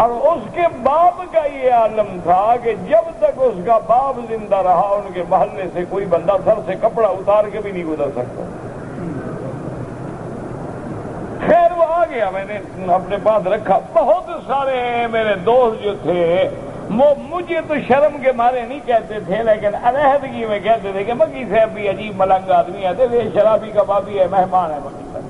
اور اس کے باپ کا یہ عالم تھا کہ جب تک اس کا باپ زندہ رہا ان کے محلے سے کوئی بندہ سر سے کپڑا اتار کے بھی نہیں گزر سکتا۔ خیر وہ آ گیا، میں نے اپنے پاس رکھا، بہت سارے میرے دوست جو تھے وہ مجھے تو شرم کے مارے نہیں کہتے تھے، لیکن علیحدگی میں کہتے تھے کہ مکی صاحب بھی عجیب ملنگ آدمی ہے، یہ شرابی کا بابی ہے، مہمان ہے مکی صاحب۔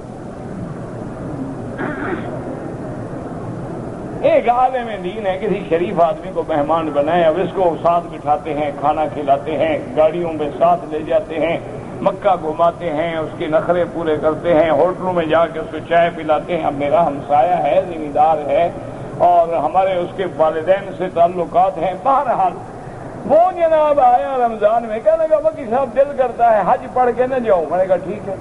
ایک عالم دین ہے، کسی شریف آدمی کو مہمان بنائے، اب اس کو ساتھ بٹھاتے ہیں، کھانا کھلاتے ہیں، گاڑیوں میں ساتھ لے جاتے ہیں، مکہ گھماتے ہیں، اس کے نخرے پورے کرتے ہیں، ہوٹلوں میں جا کے اس کو چائے پلاتے ہیں۔ اب میرا ہمسایہ ہے، ذمہ دار ہے، اور ہمارے اس کے والدین سے تعلقات ہیں، بہرحال وہ جناب آیا رمضان میں، کہنے لگا مکی صاحب دل کرتا ہے حج پڑھ کے نہ جاؤں، میں نے کہا ٹھیک ہے۔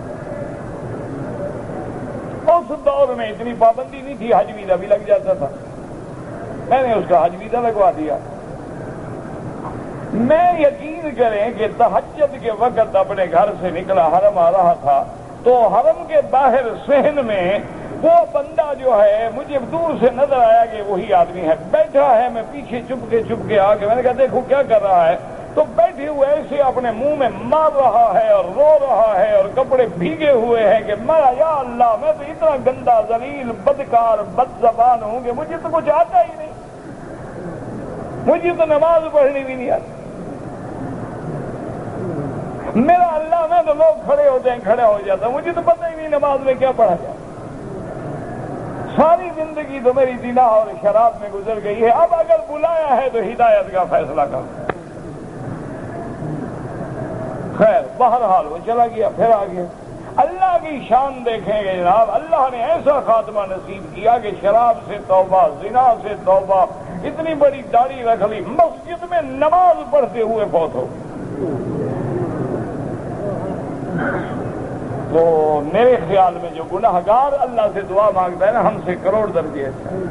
اس دور میں اتنی پابندی نہیں تھی، حج ویزا بھی لگ جاتا تھا، میں نے اس کا حج ویزا لگوا دیا۔ میں یقین کریں کہ تہجد کے وقت اپنے گھر سے نکلا، حرم آ رہا تھا، تو حرم کے باہر صحن میں وہ بندہ جو ہے مجھے دور سے نظر آیا کہ وہی آدمی ہے، بیٹھا ہے، میں پیچھے چپ کے آ کے میں نے کہا دیکھو کیا کر رہا ہے، تو بیٹھے ہوئے ایسے اپنے منہ میں مار رہا ہے اور رو رہا ہے اور کپڑے بھیگے ہوئے ہیں کہ یا اللہ میں تو اتنا گندا ذلیل بدکار بد زبان ہوں کہ مجھے تو کچھ آتا ہی نہیں، مجھے تو نماز پڑھنی بھی نہیں آتی، میرا اللہ میں تو لوگ کھڑے ہوتے ہیں کھڑا ہو جاتا، مجھے تو پتہ ہی نہیں نماز میں کیا پڑھا جائے، ساری زندگی تو میری زنا اور شراب میں گزر گئی ہے، اب اگر بلایا ہے تو ہدایت کا فیصلہ کر۔ خیر بہرحال وہ چلا گیا، پھر آ گیا۔ اللہ کی شان دیکھیں گے جناب، اللہ نے ایسا خاتمہ نصیب کیا کہ شراب سے توبہ، زنا سے توبہ، اتنی بڑی داڑھی رکھ لی، مسجد میں نماز پڑھتے ہوئے فوت ہو۔ تو میرے خیال میں جو گناہگار اللہ سے دعا مانگتا ہے نا، ہم سے کروڑ درجے اچھا ہے۔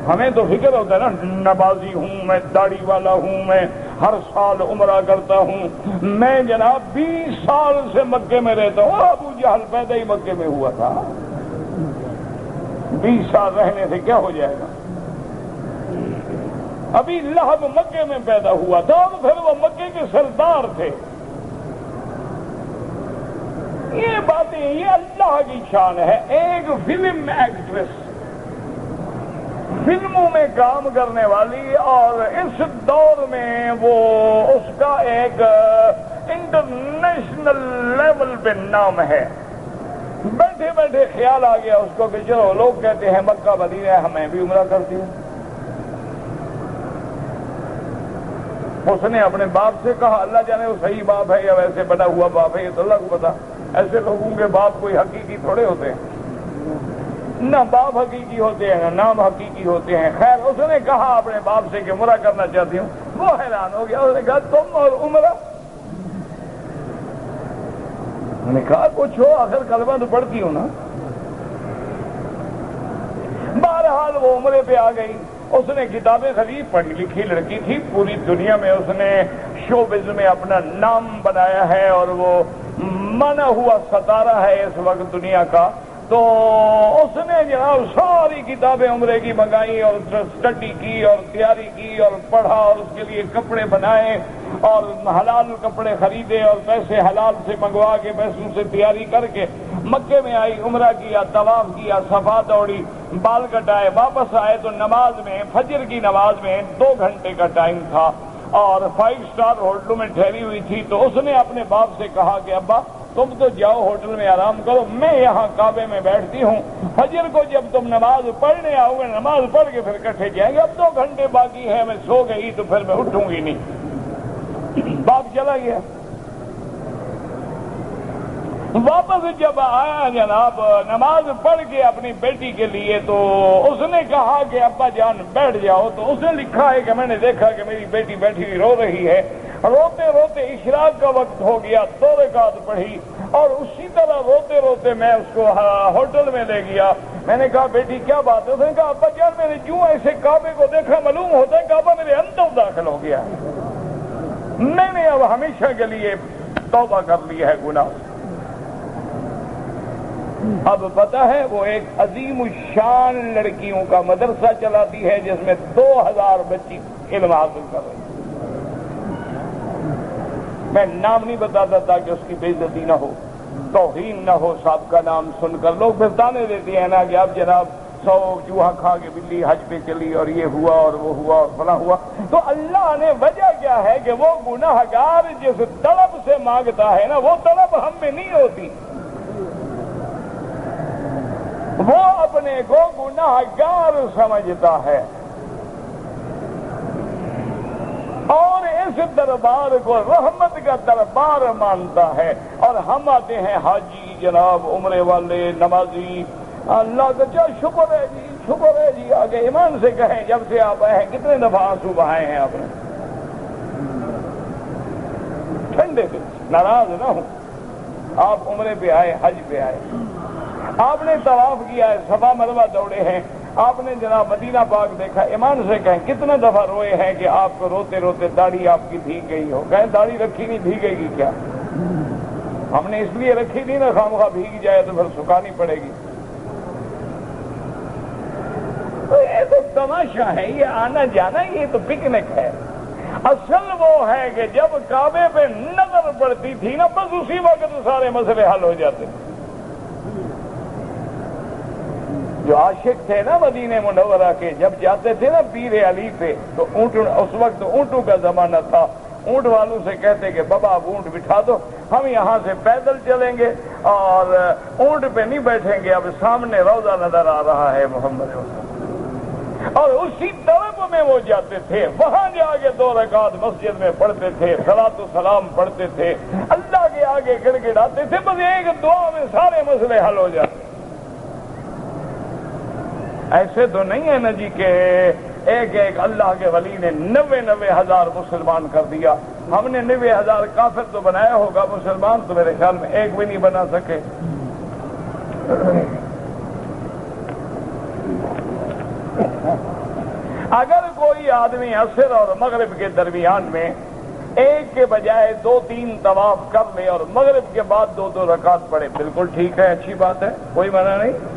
ہمیں تو فکر ہوتا ہے نا، نمازی ہوں میں، داڑھی والا ہوں میں، ہر سال عمرہ کرتا ہوں میں، جناب 20 سال سے مکے میں رہتا ہوں، ابو جہل پیدا ہی مکے میں ہوا تھا، 20 سال رہنے سے کیا ہو جائے گا؟ ابھی لہب مکے میں پیدا ہوا تھا اور پھر وہ مکے کے سردار تھے۔ یہ باتیں یہ اللہ کی شان ہے۔ ایک فلم ایکٹریس، فلموں میں کام کرنے والی، اور اس دور میں وہ اس کا ایک انٹرنیشنل لیول پہ نام ہے، بیٹھے بیٹھے خیال آ گیا اس کو کہ چلو لوگ کہتے ہیں مکہ مدینہ ہمیں بھی عمرہ کرتی ہوں۔ اس نے اپنے باپ سے کہا، اللہ جانے وہ صحیح باپ ہے یا ویسے بنا ہوا باپ ہے، یہ تو اللہ کو پتا، ایسے لوگوں کے باپ کوئی حقیقی تھوڑے ہوتے ہیں، نہ باپ حقیقی ہوتے ہیں نہ نام حقیقی ہوتے ہیں۔ خیر اس نے کہا اپنے باپ سے کہ عمرہ کرنا چاہتی ہوں، وہ حیران ہو گیا، اس نے کہا تم اور عمرہ؟ میں نے کہا کچھ ہو، آخر کلمہ تو پڑھتی ہوں نا۔ بہرحال وہ عمرے پہ آ گئی، اس نے کتابیں خرید، پڑھی لکھی لڑکی تھی، پوری دنیا میں اس نے شوبز میں اپنا نام بنایا ہے اور وہ مانا ہوا ستارہ ہے اس وقت دنیا کا۔ تو اس نے جناب ساری کتابیں عمرے کی منگائی اور اسٹڈی کی اور تیاری کی اور پڑھا اور اس کے لیے کپڑے بنائے اور حلال کپڑے خریدے اور پیسے حلال سے منگوا کے پیسوں سے تیاری کر کے مکے میں آئی، عمرہ کیا، طواف کیا، صفا دوڑی، بال کٹائے، واپس آئے تو نماز میں، فجر کی نماز میں 2 گھنٹے کا ٹائم تھا اور 5 اسٹار ہوٹلوں میں ٹھہری ہوئی تھی۔ تو اس نے اپنے باپ سے کہا کہ ابا تم تو جاؤ ہوٹل میں آرام کرو، میں یہاں کعبے میں بیٹھتی ہوں، فجر کو جب تم نماز پڑھنے آؤ گے نماز پڑھ کے پھر کٹھے جائیں گے، اب 2 گھنٹے باقی ہے، میں سو گئی تو پھر میں اٹھوں گی نہیں۔ باپ چلا گیا، واپس جب آیا جناب نماز پڑھ کے اپنی بیٹی کے لیے تو اس نے کہا کہ ابا جان بیٹھ جاؤ، تو اس نے لکھا ہے کہ میں نے دیکھا کہ میری بیٹی بیٹھی ہوئی رو رہی ہے، روتے روتے عشراق کا وقت ہو گیا، 2 رکعت پڑھی اور اسی طرح روتے روتے میں اس کو ہوٹل میں لے گیا۔ میں نے کہا بیٹی کیا بات ہے؟ اس نے کہا ابا جان میں نے جو ایسے کعبے کو دیکھا معلوم ہوتا ہے کعبہ میرے اندر داخل ہو گیا، میں نے اب ہمیشہ کے لیے توبہ کر لی ہے گناہ۔ اب پتہ ہے وہ ایک عظیم الشان لڑکیوں کا مدرسہ چلاتی ہے جس میں 2000 بچی علم حاصل کر رہی ہیں۔ میں نام نہیں بتاتا تاکہ اس کی بے عزتی نہ ہو، توہین نہ ہو، صاحب کا نام سن کر لوگ پھر تانے دیتے ہیں نا کہ اب جناب 100 چوہا کھا کے بلی حج پہ چلی اور یہ ہوا اور وہ ہوا اور فلاں ہوا۔ تو اللہ نے وجہ کیا ہے کہ وہ گناہگار جس طلب سے مانگتا ہے نا وہ طلب ہم میں نہیں ہوتی، وہ اپنے کو گناہگار سمجھتا ہے اور اس دربار کو رحمت کا دربار مانتا ہے۔ اور ہم آتے ہیں حاجی جناب عمرے والے نمازی، اللہ کا کیا شکر ہے جی، شکر ہے جی، آگے ایمان سے کہیں جب سے آپ آئے ہیں کتنے دفعہ آنسو بہائے ہیں آپ نے؟ ٹھنڈے دل ناراض نہ ہوں، آپ عمرے پہ آئے، حج پہ آئے، آپ نے طواف کیا ہے، صفا مروہ دوڑے ہیں، آپ نے جناب مدینہ پاک دیکھا، ایمان سے کہیں کتنا دفعہ روئے ہیں کہ آپ کو روتے روتے داڑھی آپ کی بھیگ گئی ہو؟ کہیں داڑھی رکھی نہیں بھیگے گی کیا؟ ہم نے اس لیے رکھی تھی نا خامخواہ بھیگ جائے تو پھر سکھانی پڑے گی۔ تو یہ تو تماشا ہے، یہ آنا جانا، یہ تو پکنک ہے۔ اصل وہ ہے کہ جب کعبے پہ نظر پڑتی تھی نا بس اسی وقت سارے مسئلے حل ہو جاتے. جو عاشق تھے نا مدینہ منورہ کے جب جاتے تھے نا پیر علی پہ تو اونٹ، اس وقت اونٹوں کا زمانہ تھا، اونٹ والوں سے کہتے کہ بابا آپ اونٹ بٹھا دو، ہم یہاں سے پیدل چلیں گے اور اونٹ پہ نہیں بیٹھیں گے، اب سامنے روضہ نظر آ رہا ہے محمد وسلم. اور اسی طرف میں وہ جاتے تھے، وہاں جا کے 2 رکعت مسجد میں پڑھتے تھے، صلاۃ و سلام پڑھتے تھے، اللہ کے آگے گڑ گڑاتے تھے، بس ایک دعا میں سارے مسئلے حل ہو جاتے. ایسے تو نہیں ہے نا جی کہ ایک اللہ کے ولی نے 90,000 مسلمان کر دیا. ہم نے 90,000 کافر تو بنایا ہوگا، مسلمان تو میرے خیال میں ایک بھی نہیں بنا سکے. اگر کوئی آدمی عصر اور مغرب کے درمیان میں ایک کے بجائے 2-3 طواف کر لے اور مغرب کے بعد 2 رکعت پڑھے، بالکل ٹھیک ہے، اچھی بات ہے، کوئی منع نہیں.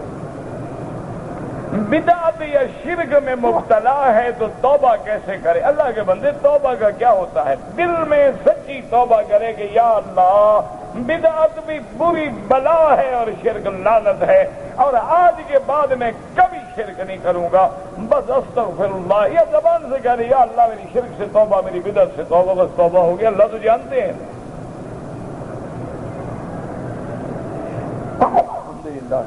بدعت یا شرک میں مبتلا ہے تو توبہ کیسے کرے؟ اللہ کے بندے توبہ کا کیا ہوتا ہے؟ دل میں سچی توبہ کرے کہ یا اللہ بدعت بھی بری بلا ہے اور شرک لعنت ہے، اور آج کے بعد میں کبھی شرک نہیں کروں گا، بس استغفر اللہ، یا زبان سے کہہ رہے یا اللہ میری شرک سے توبہ، میری بدعت سے توبہ، بس توبہ ہو گیا. اللہ تو جانتے ہیں. الحمدللہ.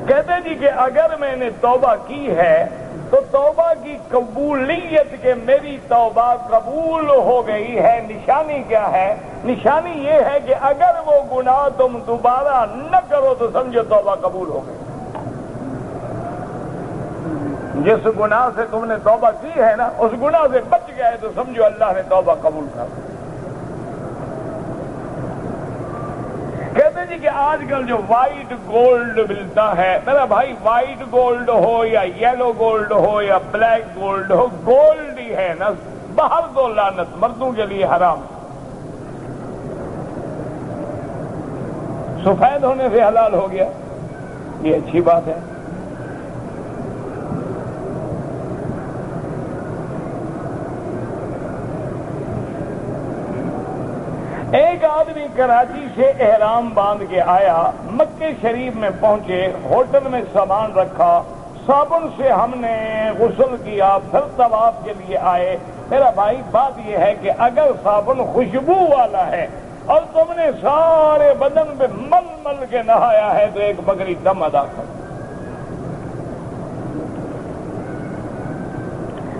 کہتے جی کہ اگر میں نے توبہ کی ہے تو توبہ کی قبولیت کے میری توبہ قبول ہو گئی ہے نشانی کیا ہے؟ نشانی یہ ہے کہ اگر وہ گناہ تم دوبارہ نہ کرو تو سمجھو توبہ قبول ہو گئی. جس گناہ سے تم نے توبہ کی ہے نا اس گناہ سے بچ گئے تو سمجھو اللہ نے توبہ قبول کر دی. کہتے جی کہ آج کل جو وائٹ گولڈ ملتا ہے، میرا بھائی وائٹ گولڈ ہو یا یلو گولڈ ہو یا بلیک گولڈ ہو، گولڈ ہی ہے نا، باہر دو لعنت، مردوں کے لیے حرام، سفید ہونے سے حلال ہو گیا، یہ اچھی بات ہے. ایک آدمی کراچی سے احرام باندھ کے آیا، مکے شریف میں پہنچے، ہوٹل میں سامان رکھا، صابن سے ہم نے غسل کیا، پھر طواف کے لیے آئے. میرا بھائی بات یہ ہے کہ اگر صابن خوشبو والا ہے اور تم نے سارے بدن پہ مل مل کے نہایا ہے تو ایک بکری دم ادا کر.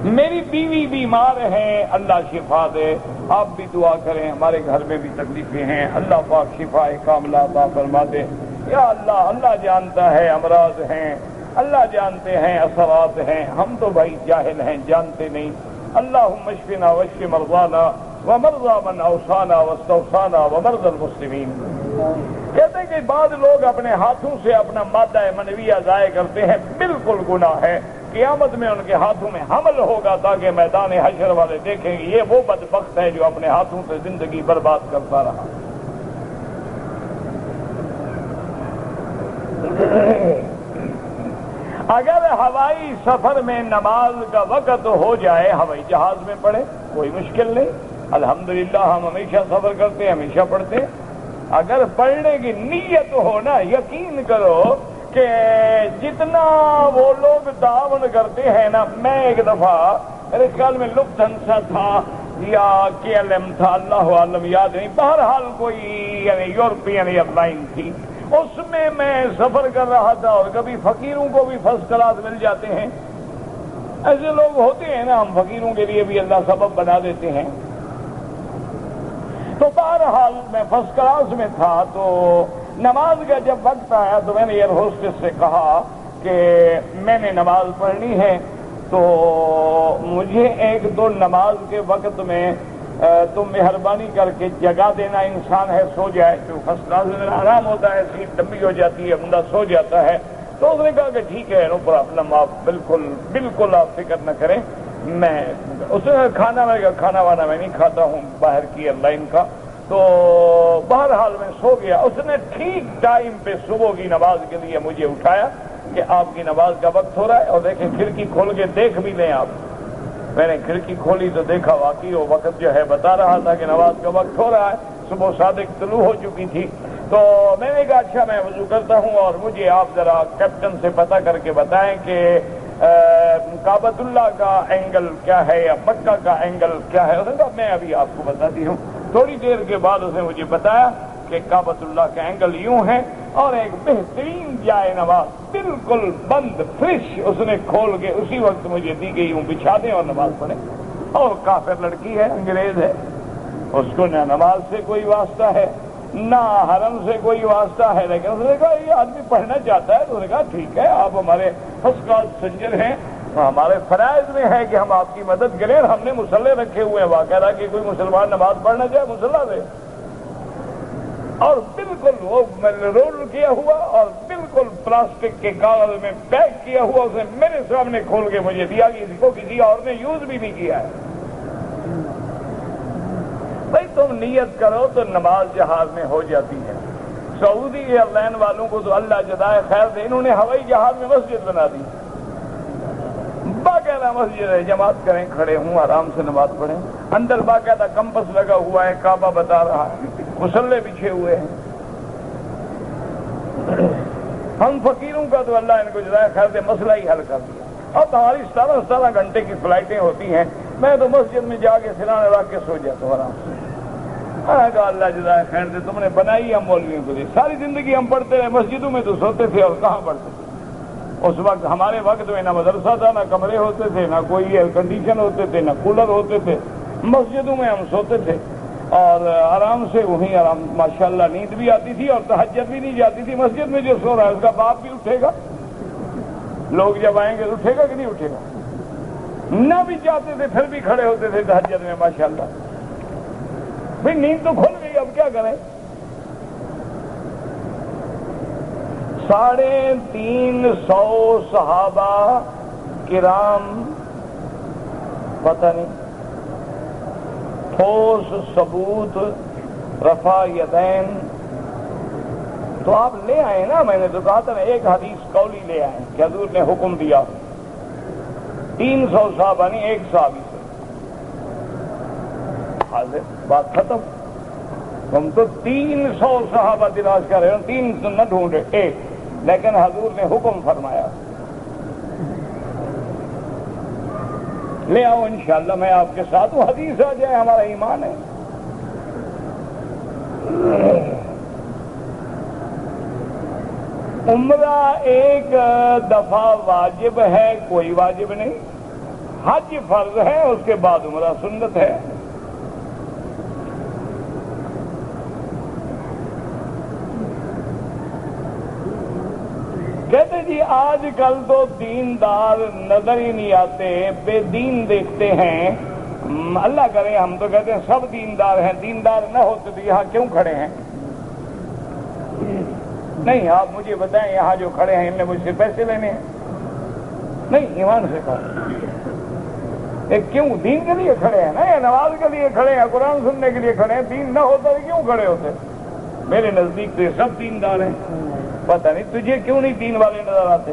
میری بیوی بیمار ہے، اللہ شفا دے، آپ بھی دعا کریں، ہمارے گھر میں بھی تکلیفیں ہیں، اللہ پاک شفا کاملہ عطا فرما دے. یا اللہ، اللہ جانتا ہے امراض ہیں، اللہ جانتے ہیں اثرات ہیں، ہم تو بھائی جاہل ہیں، جانتے نہیں. اللہم اشفنا واشف مرضانا ومرضى من اوصانا واستوصانا ومرضى المسلمین. کہتے ہیں کہ بعض لوگ اپنے ہاتھوں سے اپنا مادہ منویہ ضائع کرتے ہیں، بالکل گناہ ہے. قیامت میں ان کے ہاتھوں میں حمل ہوگا تاکہ میدان حشر والے دیکھیں گے یہ وہ بدبخت ہے جو اپنے ہاتھوں سے زندگی برباد کرتا رہا. اگر ہوائی سفر میں نماز کا وقت ہو جائے ہوائی جہاز میں پڑھے، کوئی مشکل نہیں، الحمدللہ ہم ہمیشہ سفر کرتے ہیں، ہمیشہ پڑھتے ہیں. اگر پڑھنے کی نیت ہو نا، یقین کرو کہ جتنا وہ لوگ تعاون کرتے ہیں نا، میں ایک دفعہ میرے خیال میں لفٹھنسا تھا یا KLM تھا، اللہ عالم یاد نہیں، بہرحال کوئی یعنی یورپین ایئر لائن تھی، اس میں سفر کر رہا تھا اور کبھی فقیروں کو بھی فرسٹ کلاس مل جاتے ہیں. ایسے لوگ ہوتے ہیں نا، ہم فقیروں کے لیے بھی اللہ سبب بنا دیتے ہیں. تو بہرحال میں فرسٹ کلاس میں تھا، تو نماز کا جب وقت آیا تو میں نے ایئر ہوسٹس سے کہا کہ میں نے نماز پڑھنی ہے، تو مجھے 1-2 نماز کے وقت میں تم مہربانی کر کے جگہ دینا، انسان ہے سو جائے، تو فرسٹ کلاس میں آرام ہوتا ہے، سیٹ لمبی ہو جاتی ہے، بندہ سو جاتا ہے. تو اس نے کہا کہ ٹھیک ہے، نو پرابلم، آپ بالکل آپ فکر نہ کریں. میں اس نے کھانا وانا میں نہیں کھاتا ہوں باہر کی ایئر لائن کا. تو بہرحال میں سو گیا. اس نے ٹھیک ٹائم پہ صبح کی نماز کے لیے مجھے اٹھایا کہ آپ کی نماز کا وقت ہو رہا ہے، اور دیکھیں کھڑکی کھول کے دیکھ بھی لیں آپ. میں نے کھڑکی کھولی تو دیکھا واقعی وہ وقت جو ہے بتا رہا تھا کہ نماز کا وقت ہو رہا ہے، صبح صادق طلوع ہو چکی تھی۔ تو میں نے کہا اچھا میں وضو کرتا ہوں اور مجھے آپ ذرا کیپٹن سے پتہ کر کے بتائیں کہ کعبۃ اللہ کا اینگل کیا ہے یا مکہ کا اینگل کیا ہے۔ اس نے کہا میں ابھی آپ کو بتاتی ہوں۔ تھوڑی دیر کے بعد اس نے مجھے بتایا کہ کعبۃ اللہ کا اینگل یوں ہے، اور ایک بہترین جائے نماز بالکل بند فریش اس نے کھول کے اسی وقت مجھے دی گئی، یوں بچھا دیں اور نماز پڑھیں۔ اور کافر لڑکی ہے، انگریز ہے، اس کو نہ نماز سے کوئی واسطہ ہے نہ حرم سے کوئی واسطہ ہے، لیکن اس نے کہا یہ آدمی پڑھنا چاہتا ہے۔ تو اس نے کہا ٹھیک ہے، آپ ہمارے فرسٹ کلاس سنجر ہیں، ہمارے فرائض میں ہے کہ ہم آپ کی مدد کریں۔ ہم نے مصلے رکھے ہوئے ہیں باقاعدہ کہ کوئی مسلمان نماز پڑھنا چاہے مصلی دے، اور بالکل وہ رول کیا ہوا اور بالکل پلاسٹک کے کاغذ میں پیک کیا ہوا اسے میرے سامنے کھول کے مجھے دیا کہ اس کو کسی اور نے یوز بھی نہیں کیا ہے۔ بھائی تم نیت کرو تو نماز جہاز میں ہو جاتی ہے۔ سعودی ایئر لائن والوں کو تو اللہ جزائے خیر دے، انہوں نے ہوائی جہاز میں مسجد بنا دی، باقاعدہ مسجد ہے، جماعت کریں، کھڑے ہوں، آرام سے نماز پڑھیں، اندر باقاعدہ کمپس لگا ہوا ہے، کعبہ بتا رہا ہے، مصلے بچھے ہوئے ہیں۔ ہم فقیروں کا تو اللہ ان کو جزائے خیر دے مسئلہ ہی حل کر دیا۔ اب ہماری 17 گھنٹے کی فلائٹیں ہوتی ہیں، میں تو مسجد میں جا کے سرانے رکھ کے سو جاتا ہوں آرام سے۔ میں کہا اللہ جزائے خیر دے، تم نے بنائی ہم مولویوں کے لیے، ساری زندگی ہم پڑھتے رہے، مسجدوں میں تو سوتے تھے اور کہاں پڑھتے تھے۔ اس وقت ہمارے وقت میں نہ مدرسہ تھا، نہ کمرے ہوتے تھے، نہ کوئی ایئر کنڈیشن ہوتے تھے، نہ کولر ہوتے تھے، مسجدوں میں ہم سوتے تھے اور آرام سے وہیں آرام، ماشاءاللہ نیند بھی آتی تھی اور تہجد بھی نہیں جاتی تھی۔ مسجد میں جو سو رہا ہے اس کا باپ بھی اٹھے گا، لوگ جب آئیں گے اٹھے گا کہ نہیں اٹھے گا؟ نہ بھی چاہتے تھے پھر بھی کھڑے ہوتے تھے تہجد میں، ماشاءاللہ۔ بھئی نیند تو کھل گئی، اب کیا کریں؟ 350 صحابہ کرام، پتہ نہیں، ٹھوس ثبوت، رفع یدین، تو آپ لے آئے نا، میں نے تو کہا تھا ایک حدیث قولی لے آئے کہ حضور نے حکم دیا 300 صحابہ نہیں، ایک صحابی سے حاضر، بات ختم۔ ہم تو 300 صحابہ تلاش کر رہے ہیں، 300 نہ ڈھونڈے، ایک، لیکن حضور نے حکم فرمایا لے آؤ، انشاءاللہ میں آپ کے ساتھ ہوں، حدیث آ جائے، ہمارا ایمان ہے۔ عمرہ ایک دفعہ واجب ہے، کوئی واجب نہیں، حج فرض ہے، اس کے بعد عمرہ سنت ہے۔ کہتے جی آج کل تو دیندار نظر ہی نہیں آتے، بے دین دیکھتے ہیں۔ اللہ کرے، ہم تو کہتے ہیں سب دیندار ہیں، دیندار نہ ہوتے تو یہاں کیوں کھڑے ہیں؟ نہیں، آپ مجھے بتائیں یہاں جو کھڑے ہیں ان نے مجھ سے پیسے لینے ہیں؟ نہیں، ایمان سے کہو، کیوں دین کے لیے کھڑے ہیں نا، یا نماز کے لیے کھڑے ہیں، قرآن سننے کے لیے کھڑے ہیں؟ دین نہ ہوتا تو کیوں کھڑے ہوتے؟ میرے نزدیک تو یہ سب دیندار ہیں، پتہ نہیں تجھے کیوں نہیں دین والے نظر آتے؟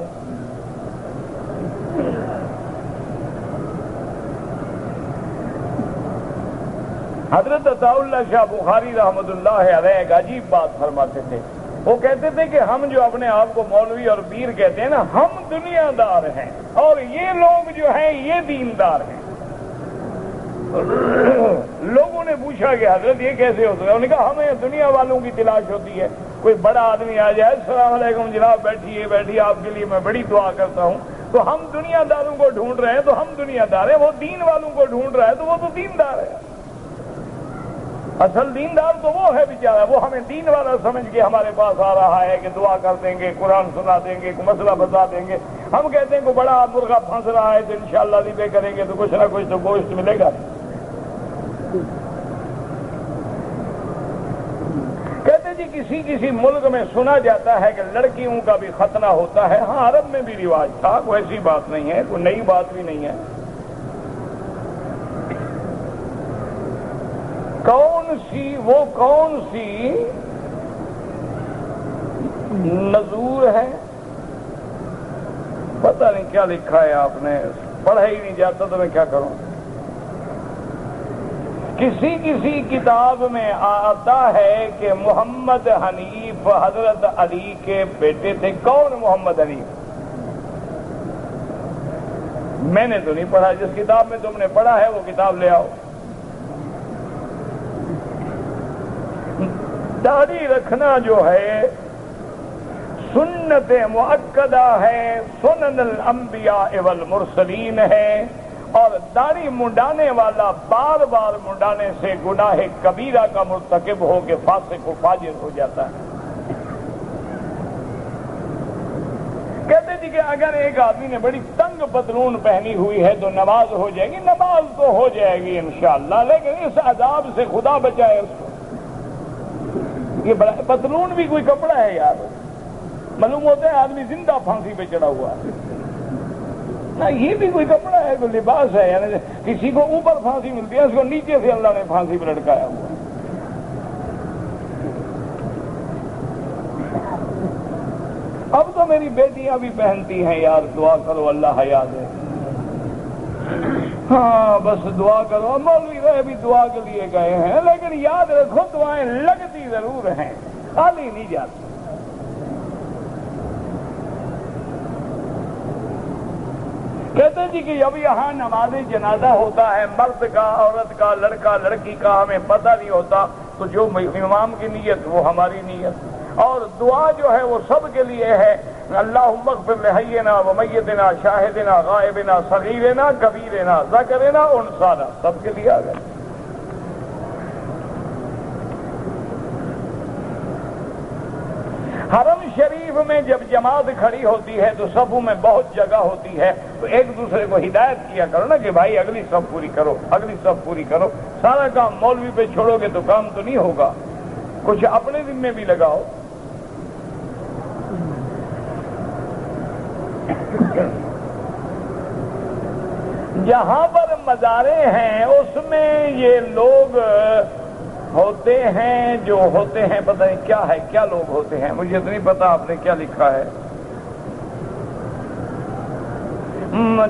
حضرت عطا اللہ شاہ بخاری رحمۃ اللہ علیہ ایک عجیب بات فرماتے تھے، وہ کہتے تھے کہ ہم جو اپنے آپ کو مولوی اور پیر کہتے ہیں نا، ہم دنیا دار ہیں اور یہ لوگ جو ہیں یہ دیندار ہیں۔ لوگوں نے پوچھا کہ حضرت یہ کیسے ہوتا ہے؟ انہوں نے کہا ہمیں دنیا والوں کی تلاش ہوتی ہے، کوئی بڑا آدمی آ جائے، السلام علیکم جناب، بیٹھیے، آپ کے لیے میں بڑی دعا کرتا ہوں، تو ہم دنیا داروں کو ڈھونڈ رہے ہیں تو ہم دنیا دار ہیں، وہ دین والوں کو ڈھونڈ رہا ہے تو وہ تو دیندار ہے۔ اصل دیندار تو وہ ہے بیچارہ، وہ ہمیں دین والا سمجھ کے ہمارے پاس آ رہا ہے کہ دعا کر دیں گے، قرآن سنا دیں گے، کوئی مسئلہ بتا دیں گے۔ ہم کہتے ہیں کہ بڑا مرغہ پھنس رہا ہے تو انشاءاللہ ذبح کریں گے تو کچھ نہ کچھ تو گوشت ملے گا۔ کہتے جی کسی ملک میں سنا جاتا ہے کہ لڑکیوں کا بھی ختنہ ہوتا ہے۔ ہاں، عرب میں بھی رواج تھا، کوئی ایسی بات نہیں ہے، کوئی نئی بات بھی نہیں ہے۔ کون سی نذور ہے، پتہ نہیں کیا لکھا ہے، آپ نے پڑھا ہی نہیں جاتا تو میں کیا کروں۔ کسی کسی کتاب میں آتا ہے کہ محمد حنیف حضرت علی کے بیٹے تھے۔ کون محمد حنیف؟ میں نے تو نہیں پڑھا، جس کتاب میں تم نے پڑھا ہے وہ کتاب لے آؤ۔ داڑھی رکھنا جو ہے سنت مؤکدہ ہے، سنن الانبیاء والمرسلین ہے، اور داڑھی منڈانے والا بار بار منڈانے سے گناہ کبیرہ کا مرتکب ہو کے فاسق و فاجر ہو جاتا ہے۔ کہتے جی کہ اگر ایک آدمی نے بڑی تنگ پتلون پہنی ہوئی ہے تو نماز ہو جائے گی، نماز تو ہو جائے گی انشاءاللہ، لیکن اس عذاب سے خدا بچائے اس کو۔ یہ پتلون بھی کوئی کپڑا ہے یار، معلوم ہوتا ہے آدمی زندہ پھانسی پہ چڑھا ہوا ہے نا، یہ بھی کوئی کپڑا ہے، کوئی لباس ہے؟ یعنی کسی کو اوپر پھانسی ملتی ہے، اس کو نیچے سے اللہ نے پھانسی پہ لٹکایا ہوا ہے۔ اب تو میری بیٹیاں بھی پہنتی ہیں یار، دعا کرو اللہ حیا دے۔ ہاں بس دعا کرو، مولوی رہے بھی دعا کے لیے گئے ہیں، لیکن یاد رکھو دعائیں لگتی ضرور ہیں، خالی نہیں جاتی۔ کہتے جی کہ اب یہاں نماز جنازہ ہوتا ہے، مرد کا، عورت کا، لڑکا لڑکی کا، ہمیں پتہ نہیں ہوتا، تو جو امام کی نیت وہ ہماری نیت، اور دعا جو ہے وہ سب کے لیے ہے۔ اللہم اغفر لحینا ومیتنا شاہدنا غائبنا صغیرنا کبیرنا ذکرنا انثانا، سب کے لیے آ گئے۔ حرم شریف میں جب جماعت کھڑی ہوتی ہے تو صفوں میں بہت جگہ ہوتی ہے، تو ایک دوسرے کو ہدایت کیا کرو نا کہ بھائی اگلی صف پوری کرو، اگلی صف پوری کرو۔ سارا کام مولوی پہ چھوڑو گے تو کام تو نہیں ہوگا، کچھ اپنے ذمے بھی لگاؤ۔ جہاں پر مزاریں ہیں اس میں یہ لوگ ہوتے ہیں جو ہوتے ہیں، پتہ نہیں کیا ہے، کیا لوگ ہوتے ہیں، مجھے تو نہیں پتا آپ نے کیا لکھا ہے۔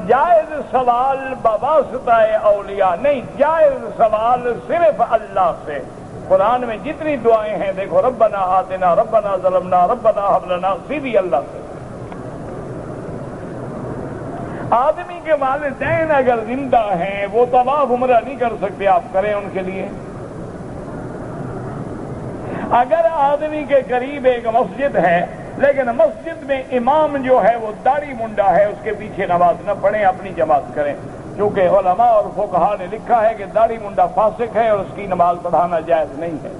جائز سوال بواسطہ اولیاء نہیں، جائز سوال صرف اللہ سے۔ قرآن میں جتنی دعائیں ہیں دیکھو، ربنا آتنا، ربنا ظلمنا، ربنا حب لنا، سیدھی اللہ سے۔ آدمی کے والدین اگر زندہ ہیں وہ طواف عمرہ نہیں کر سکتے، آپ کریں ان کے لیے۔ اگر آدمی کے قریب ایک مسجد ہے لیکن مسجد میں امام جو ہے وہ داڑھی منڈا ہے، اس کے پیچھے نماز نہ پڑھیں، اپنی جماعت کریں، کیونکہ علماء اور فقہاء نے لکھا ہے کہ داڑھی منڈا فاسق ہے اور اس کی نماز پڑھانا جائز نہیں ہے۔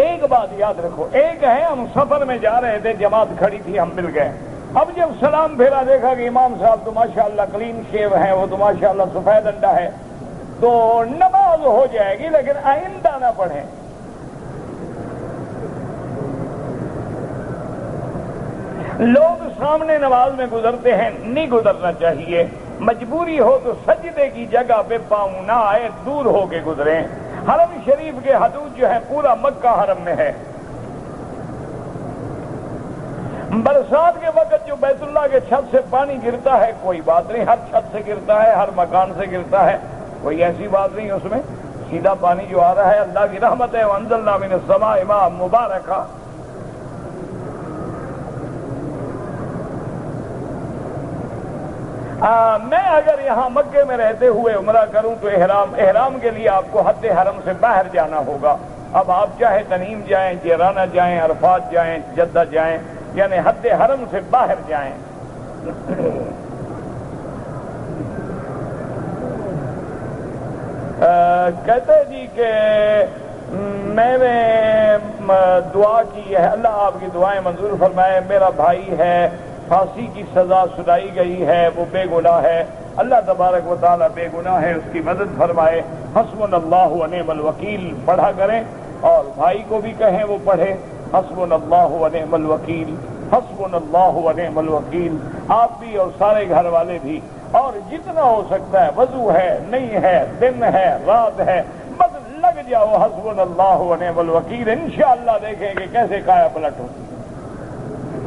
ایک بات یاد رکھو، ایک ہے ہم سفر میں جا رہے تھے، جماعت کھڑی تھی، ہم مل گئے، اب جب سلام پھیرا دیکھا کہ امام صاحب تو ماشاءاللہ کلین شیو ہیں، وہ تو ماشاءاللہ سفید انڈا ہے، تو نماز ہو جائے گی لیکن آئندہ نہ پڑھیں۔ لوگ سامنے نماز میں گزرتے ہیں، نہیں گزرنا چاہیے، مجبوری ہو تو سجدے کی جگہ پہ پاؤں نہ آئے، دور ہو کے گزریں۔ حرم شریف کے حدود جو ہے پورا مکہ حرم میں ہے۔ برسات کے وقت جو بیت اللہ کے چھت سے پانی گرتا ہے کوئی بات نہیں، ہر چھت سے گرتا ہے، ہر مکان سے گرتا ہے، کوئی ایسی بات نہیں اس میں، سیدھا پانی جو آ رہا ہے اللہ کی رحمت ہے۔ وانزلنا من السماء ماء مبارکا۔ میں اگر یہاں مکے میں رہتے ہوئے عمرہ کروں تو احرام کے لیے آپ کو حد حرم سے باہر جانا ہوگا۔ اب آپ چاہے تنعیم جائیں، جیرانہ جائیں، عرفات جائیں، جدہ جائیں، یعنی حد حرم سے باہر جائیں۔ کہتے جی کہ میں نے دعا کی ہے، اللہ آپ کی دعائیں منظور فرمائے، میرا بھائی ہے، پھانسی کی سزا سنائی گئی ہے، وہ بے گناہ ہے، اللہ تبارک و تعالیٰ بے گناہ ہے، اس کی مدد فرمائے۔ حسبنا اللہ و نعم الوکیل پڑھا کریں، اور بھائی کو بھی کہیں وہ پڑھے، حسبنا اللہ و نعم الوکیل، حسبنا اللہ و نعم الوکیل، آپ بھی اور سارے گھر والے بھی، اور جتنا ہو سکتا ہے، وضو ہے، نہیں ہے، دن ہے، رات ہے، بس لگ جاؤ حسبنا اللہ و نعم الوکیل، انشاءاللہ دیکھیں کہ کیسے کایا پلٹ ہوتی ہے۔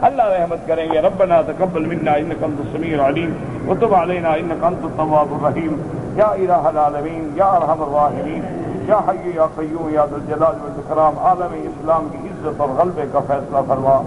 اللہ رحمت کریں گے. ربنا تقبل منا انک انت السمیع العلیم وتب علینا انک انت التواب الرحیم. یا الہ العالمین، یا ارحم الراحمین، یا حی یا قیوم یا ذو الجلال والاکرام، عالم اسلام کی عزت اور غلبے کا فیصلہ فرما.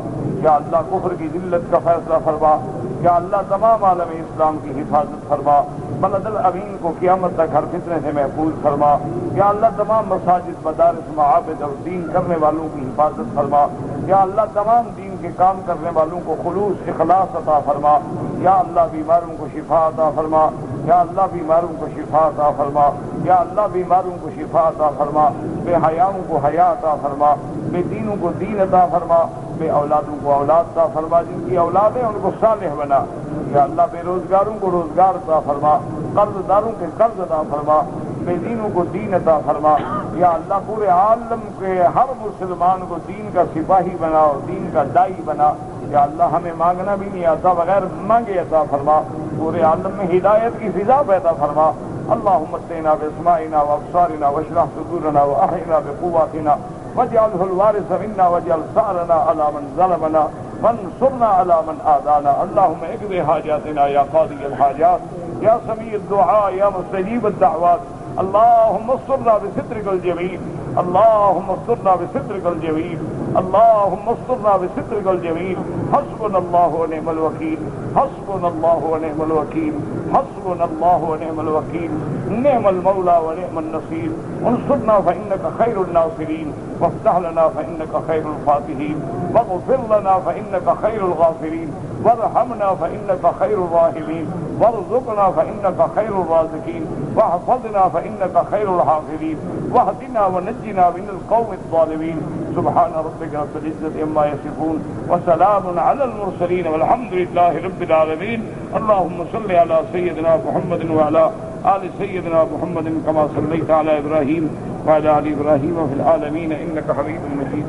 یا اللہ کفر کی ذلت کا فیصلہ فرما. یا اللہ تمام عالم اسلام کی حفاظت فرما. بلد الامین کو قیامت تک ہر فتنے سے محفوظ فرما. یا اللہ تمام مساجد، مدارس، معابد اور دین کرنے والوں کی حفاظت فرما. یا اللہ تمام دین کے کام کرنے والوں کو خلوص اخلاص عطا فرما. یا اللہ بیماروں کو شفا عطا فرما. یا اللہ بیماروں کو شفا عطا فرما. یا اللہ بیماروں کو شفا عطا فرما. بے حیاؤں کو حیا عطا فرما. بے دینوں کو دین عطا فرما. بے اولادوں کو اولاد عطا فرما. جن کی اولاد ہیں ان کو صالح بنا. یا اللہ بے روزگاروں کو روزگار عطا فرما. قرض داروں کے قرض عطا فرما. بے دینوں کو دین عطا فرما. یا اللہ پورے عالم کے ہر مسلمان کو دین کا سپاہی بنا اور دین کا دائی بنا. یا اللہ ہمیں مانگنا بھی نہیں آتا، بغیر مانگے عطا فرما. پورے عالم میں ہدایت کی فضا پیدا فرما. اللہم متعنا باسماعنا وابصارنا واشرح صدورنا واحینا بقواتنا واجعله الوارث منا واجعل ثارنا على من ظلمنا وانصرنا على من آذانا. اللهم اقض حاجاتنا یا قاضی الحاجات یا سمیع الدعاء یا مستجیب الدعوات. اللهم استرنا بسترك الجميل. اللهم استرنا بسترك الجميل. اللهم استرنا بسترك الجميل. حسبنا الله ونعم الوكيل. حسبنا الله ونعم الوكيل. حسبنا الله ونعم الوكيل. نعم المولى ونعم النصير. انصرنا فإنك خير الناصرين وافتح لنا فإنك خير الفاتحين واغفر لنا فإنك خير الغافرين وارحمنا فإنك خير الراحمين وارزقنا فإنك خير الرازقين واحفظنا فإنك خير الحافظين واهدنا ونجنا من القوم الظالمين. سبحان ربك رب العزة عما يصفون وسلام على المرسلين والحمد لله رب العالمين. اللهم صل على سيدنا محمد وعلى آل سيدنا محمد كما صليت على إبراهيم وعلى آل إبراهيم في العالمين إنك حميد مجيد.